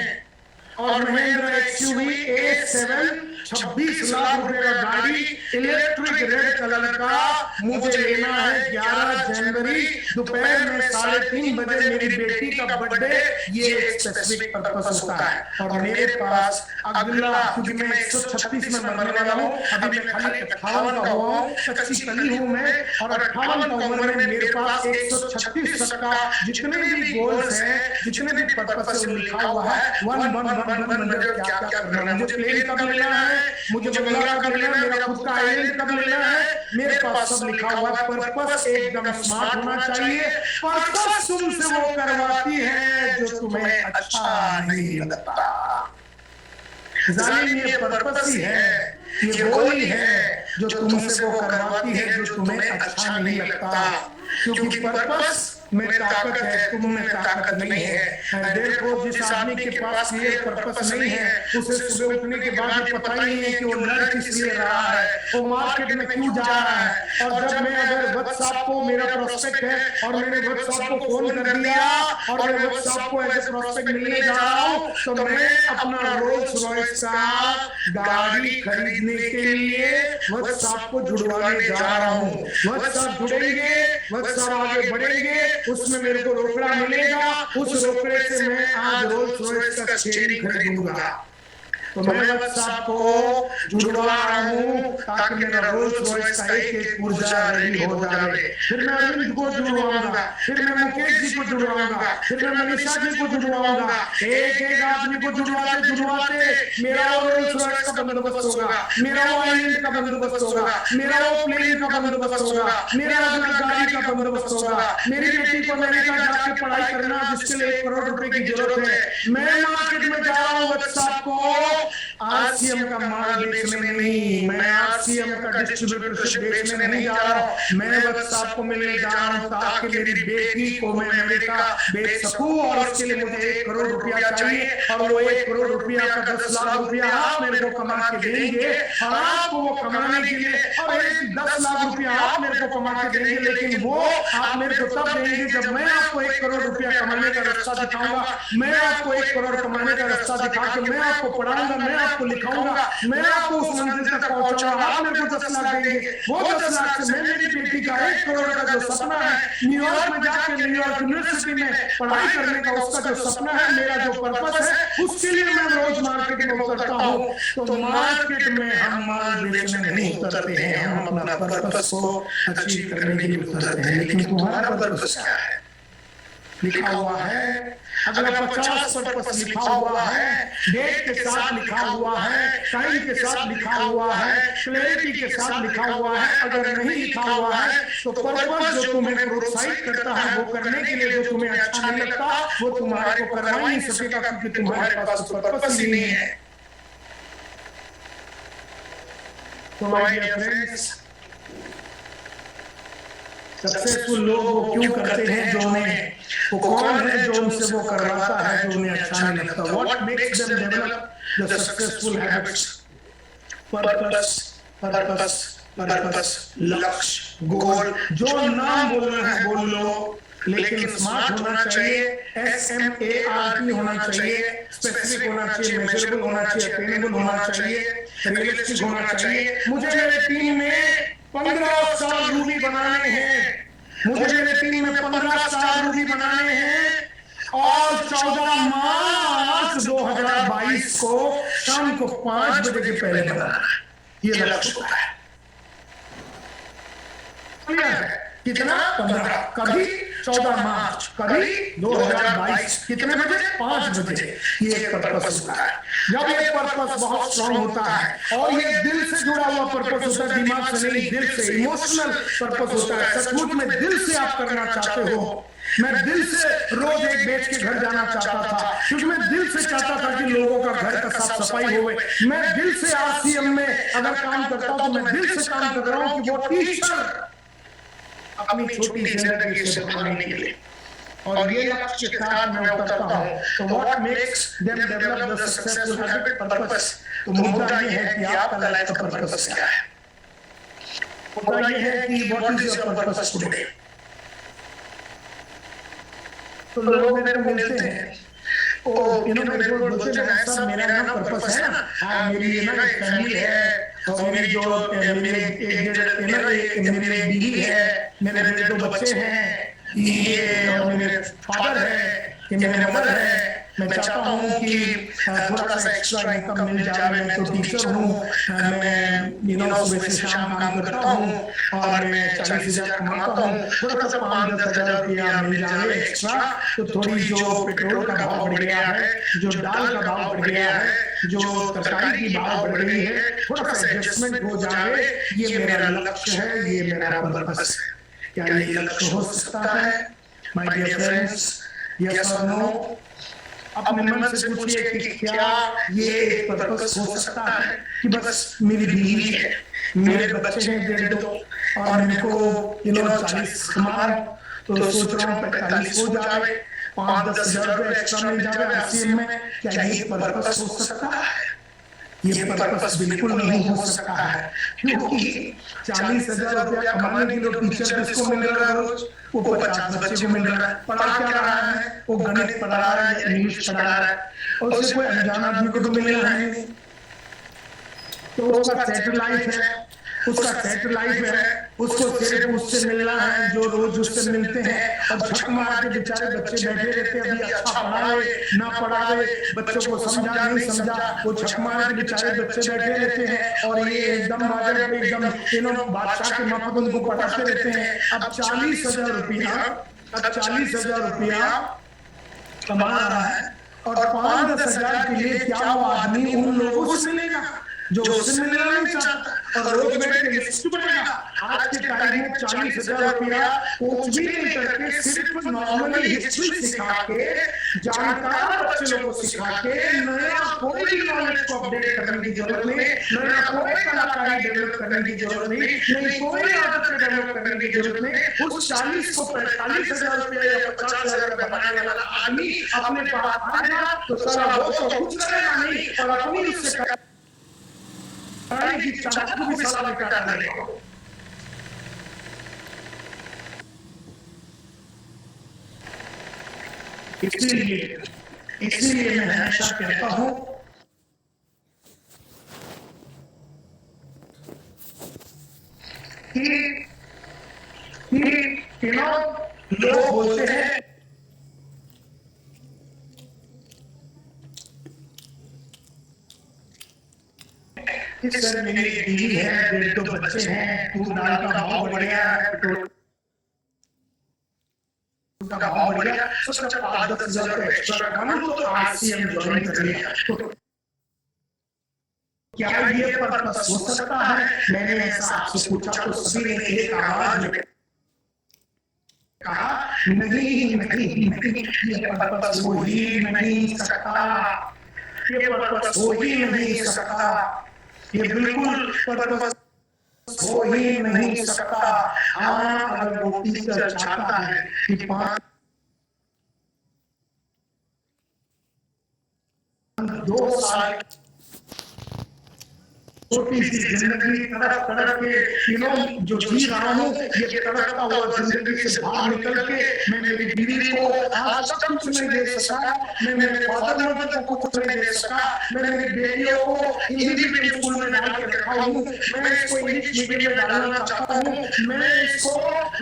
और महिंद्रा XUV A7 26 लाख रुपए का गाड़ी इलेक्ट्रिक रेड कलर का मुझे लेना है 11 जनवरी दोपहर में 3:30 बजे मेरी बेटी का बर्थडे। ये एक स्पेसिफिक पर्पस होता है। और मेरे पास अगला, क्योंकि मैं 136 में मरने वाला हूँ, अभी मैं खाली 58 का हुआ हूँ, कच्ची कली हूँ मैं, और 58 का उम्र में मेरे पास 136 तक का जितने भी गोल्स हैं, जितने भी पर्पस लिखा हुआ है, वन क्या क्या करना है। मुझे प्लेन कब लेना है, मुझे बंगला कब लेना है, मेरा खुद का आइलैंड कब लेना है, मेरे पास सब लिखा हुआ है। पर्पस एकदम स्मार्ट होना चाहिए। पर्पस तुमसे वो करवाती है जो तुम्हें अच्छा नहीं लगता। जालिम ये पर्पस ही है, ये वही है जो तुमसे वो करवाती है जो तुम्हें अच्छा नहीं लगता। क्योंकि पर्पस में ताकत है, तुम में ताकत नहीं है। देखो जिस आदमी के पास ये पर्पस नहीं है, उसे सुबह उठने के बाद ये पता ही नहीं है कि वो लड़ किस लिए रहा है, वो मार्केट में क्यों जा रहा है। और जब मैं अगर वत्स साहब को मेरा प्रोस्पेक्ट है और मैंने वत्स साहब को फोन कर दिया और मैं वत्स साहब को एज ए प्रोस्पेक्ट मिलने जा रहा हूँ, तो मैं अपना रोल्स रॉयस का गाड़ी खरीदने के लिए वत्स साहब को जुड़वाने जा रहा हूँ। वत्स साहब जुड़ेंगे, वत्स साहब आगे बढ़ेंगे, उसमें मेरे को रोकड़ा मिलेगा, उस रोकड़े से मैं आज रोल्स रॉयस का स्टीयरिंग खरीदूंगा। तो मैं वत्स आपको जुड़वा रहा हूँ ताकि मेरा रोल्स रॉयस का एक पुर्जा रेडी हो जाए। फिर मैं अरविंद को जुड़वाऊंगा, फिर मैं मुकेश जी को जुड़वाऊंगा, फिर मैं मनीषा जी को जुड़वाऊंगा। एक एक आदमी को जुड़वाते जुड़वाते मेरा वो रोल्स रॉयस का बंदोबस्त होगा, मेरा वो आइलैंड का बंदोबस्त होगा, मेरा वो प्लेन का बंदोबस्त होगा, मेरा अपना गाड़ी का बंदोबस्त होगा। मेरी बेटी को अमेरिका जाके पढ़ाई करना जिसके लिए 1 करोड़ रुपए की जरूरत है। मैं मार्केट में जा रहा हूँ वत्स आपको आरसीएम का माल बेचने नहीं, मैं आरसीएम का डिस्ट्रीब्यूटरशिप बेचने नहीं जा रहा हूं। मैं वत्स आपको मिलने जा रहा हूं ताकि मेरी बेटी को मैं अमेरिका बेच सकूं और उसके लिए मुझे 1 करोड़ रुपया चाहिए और वो 1 करोड़ रुपया का 10 लाख रुपया आप मेरे को कमा के देंगे और आपको वो कमाने के लिए और 10 लाख रुपया आप मेरे को कमा के देंगे, लेकिन वो आप मेरे को तब देंगे जब मैं आपको 1 करोड़ रुपया कमाने का रास्ता दिखाऊंगा। मैं आपको 1 करोड़ कमाने का रास्ता दिखा के मैं आपको पढ़ाऊंगा, मैं आपको लिखाऊंगा, मैं आपको उस मंजिल तक पहुंचाऊंगा। आप मेरे को 10 लाख देंगे, वो 10 लाख से मैं मेरी बेटी का 1 करोड़ का जो सपना है न्यूयॉर्क में जाके न्यूयॉर्क यूनिवर्सिटी में पढ़ाई करने का उसका जो सपना है, मेरा जो पर्पस है, उसके लिए मैं रोज मार्केट में उतरता हूँ। तो मार्केट में हम माल बेचने नहीं उतरते हैं, हम अपना पर्पस को अचीव करने के लिए उतरते हैं। लेकिन तुम्हारा पर्पस क्या है? लिखा हुआ है, अगला 50 पर्पस लिखा हुआ है, डेट के साथ लिखा हुआ है, टाइम के साथ लिखा हुआ है, क्लैरिटी के साथ लिखा हुआ है। अगर नहीं लिखा हुआ है तो पर्पस जो तुम्हें प्रोत्साहित करता है वो करने के लिए जो तुम्हें अच्छा नहीं लगता वो तुम्हारे को करवा नहीं सकेगा, क्योंकि तुम्हारे पास पर्पस ही नहीं है। तो माय डियर फ्रेंड्स, सक्सेसफुल लोग वो क्यों करते हैं जो उन्हें, वो कौन है जो उनसे वो करवाता है जो उन्हें अच्छा नहीं लगता? What makes them develop the successful habits? Purpose, purpose, purpose, लक्ष्य, गोल। जो नाम बोलना है बोल लो, लेकिन स्मार्ट होना चाहिए, SMART होना चाहिए, स्पेसिफिक होना चाहिए, मेजरेबल होना चाहिए, अटेनेबल होना चाहिए, रियलिस्टिक होना चाहिए। मुझे मेरे टीम में 15 स्टार रूबी बनाने हैं, मुझे मेरे टीम में 15 स्टार रूबी बनाने हैं और 14 मार्च 2022 को शाम को 5 बजे के पहले बनाना है। ये लक्ष्य है। कितना? 15। कभी 14 मार्च, कभी 2022। कितने बजे? 5 बजे। ये एक पर्पस होता है। जब ये पर्पस बहुत स्ट्रांग होता है और ये दिल से जुड़ा हुआ पर्पस होता है, दिमाग से नहीं, दिल से, इमोशनल पर्पस होता है। सचमुच में दिल से आप करना चाहते हो। मैं दिल से रोज एक बेच के घर जाना चाहता था, क्योंकि मैं दिल से चाहता था कि लोगों का घर का साफ सफाई होवे। मैं दिल से RCM में अगर काम करता हूं तो मैं दिल से काम कर रहा हूं कि वो टीचर अपनी छोटी जिंदगी से भागने के लिए और ये लक्ष्य के साथ मैं उतरता हूं। तो what makes them develop the successful habit? Purpose. तो मुद्दा ये है कि आपका लाइफ का पर्पस क्या है? मुद्दा ये है कि what is your purpose today? तो लोग मेरे को मिलते हैं, ओ मेरे को बोलते हैं सर मेरा ना पर्पस है ना, हाँ मेरी ना एक फैमिली है और मेरी जो मेरी बीवी है, मेरे 2 बच्चे हैं, ये और मेरे फादर है, कि मेरे मदर है। मैं चाहता हूँ कि थोड़ा सा एक्स्ट्रा इनकम मिल जाए। मैं तो टीचर हूँ, मैं सुबह से शाम काम करता हूँ और मैं 40,000 कमाता हूँ। थोड़ा सा 5-10 हजार रुपया मिल जाए एक्स्ट्रा तो थोड़ी जो पेट्रोल का भाव बढ़ गया है, जो दाल का भाव बढ़ गया है, जो तरकारी की भाव बढ़ गई है, थोड़ा सा एडजस्टमेंट हो जाए। ये मेरा लक्ष्य है, ये मेरा पर्पस है। क्या ये लक्ष्य हो सकता है माय डियर फ्रेंड्स? यस और नो? अपने मन से पूछिए कि क्या ये पर्पस हो सकता है कि बस मेरी बीवी है, मेरे बच्चे हैं 1.5 और मेरे को 40 कमा, तो सोच रहा हूँ 45 हो जाए, 5-10 हजार रुपये एक्स्ट्रा मिल जाए RCM में। क्या ये पर्पस हो सकता है? ये पर्पस बिल्कुल नहीं हो सकता है, क्योंकि 40,000 रुपया कमाने के लिए टीचर किसको मिल रहा है रोज? वो 50 बच्चे को मिल रहा है। पढ़ा क्या रहा है? वो गणित पढ़ा रहा है या इंग्लिश पढ़ा रहा है, और उससे कोई अनजान आदमी को तो मिल रहा है नहीं। तो उसका सेटल लाइफ है। उसका सेट लाइफ है, उसको सिर्फ उससे मिलना है जो रोज उससे मिलते हैं, और झक मार के बेचारे बच्चे बैठे रहते हैं, अभी अच्छा पढ़ावे ना पढ़ावे, बच्चों को समझा नहीं समझा, वो झक मार के बेचारे बच्चे बैठे रहते हैं, और ये एकदम बाजार पे एकदम बादशाह के माफक उनको पढ़ाते रहते हैं। अब 40,000 रुपया कमा रहा है, और 5-10 हजार के लिए क्या वो आदमी उन लोगों से मिलेगा जो उससे मिलना नहीं चाहता, और रोज बैठ के लिस्ट बनेगा। आज के टाइम में 40,000 रुपया कुछ भी नहीं करके सिर्फ नॉर्मली हिस्ट्री सिखा के, जानकार बच्चे लोगों को सिखा के, नया कोई नॉलेज को अपडेट करने की जरूरत नहीं, नया कोई कलाकारी डेवलप करने की जरूरत नहीं कोई आदत डेवलप करने की जरूरत नहीं। उस 40 को 45,000 रुपया या 50,000 बनाने वाला आदमी अपने पास आएगा तो सारा वो तो कुछ करेगा नहीं, और अपनी उससे की चाहत को भी साला बेटा करेगा। इसलिए मैं हमेशा कहता हूं कि लोग बोलते हैं कि सर मेरी बीवी है, 1-2 बच्चे हैं, दूध दाल का भाव बढ़ गया है, पेट्रोल का भाव बढ़ गया, तो सर 5-10 हजार का एक्स्ट्रा रखना तो आरसीएम ज्वाइन कर लिया। तो क्या ये पर्पस हो सकता है? मैंने ऐसा आपसे पूछा तो सभी ने एक आवाज में कहा नहीं, ये पर्पस हो ही नहीं सकता, ये पर्पस हो ही नहीं सकता, ये बिल्कुल पर्पस हो ही नहीं सकता। हाँ, अगर वो टीचर चाहता है कि 2 साल छोटी सी जिंदगी तड़प के जो जी रहा हूँ, ये तड़पता हुआ जिंदगी से बाहर निकल के मैं मेरी बीवी को आज तक कुछ नहीं दे सका, मैं मेरे फादर मदर को कुछ नहीं दे सका, मैं मेरी बेटियों को हिंदी मीडियम स्कूल में डाल के रखा हूँ, मैं इसको इंग्लिश मीडियम में डालना चाहता हूँ, मैं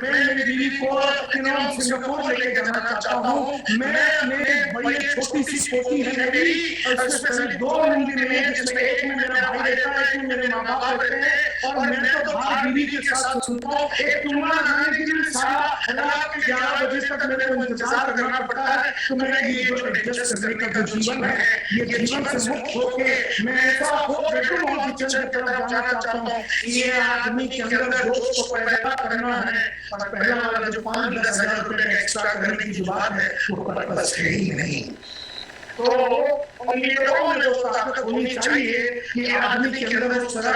मेरी बीवी को सिंगापुर लेके जाना चाहता हूँ, मैं मेरे भाई छोटी सी पोती है मेरी, और इसमें 2 हिंदी में जिसमें एक में मेरा भाई रहता है, मेरे माँ बाप रहते हैं, और मैं तो बाहर बीवी के साथ सुनता हूँ। एक तुम्हारा जाने के लिए सारा रात के 11 बजे तक मेरे को इंतजार करना पड़ता है। तो मेरा ये जो एडजस्ट करने का जो जीवन है, ये जीवन से मुक्त होके मैं ऐसा हो बेटू की किचन की तरफ जाना चाहता हूँ। ये आदमी के अंदर जोश को पैदा करना है, और पहला वाला जो 5-10 हजार रुपए एक्स्ट्रा करने की जो बात है वो पर्पस है ही नहीं। तो उम्मीदों में जो ताकत होनी चाहिए कि आदमी के अंदर उस तरह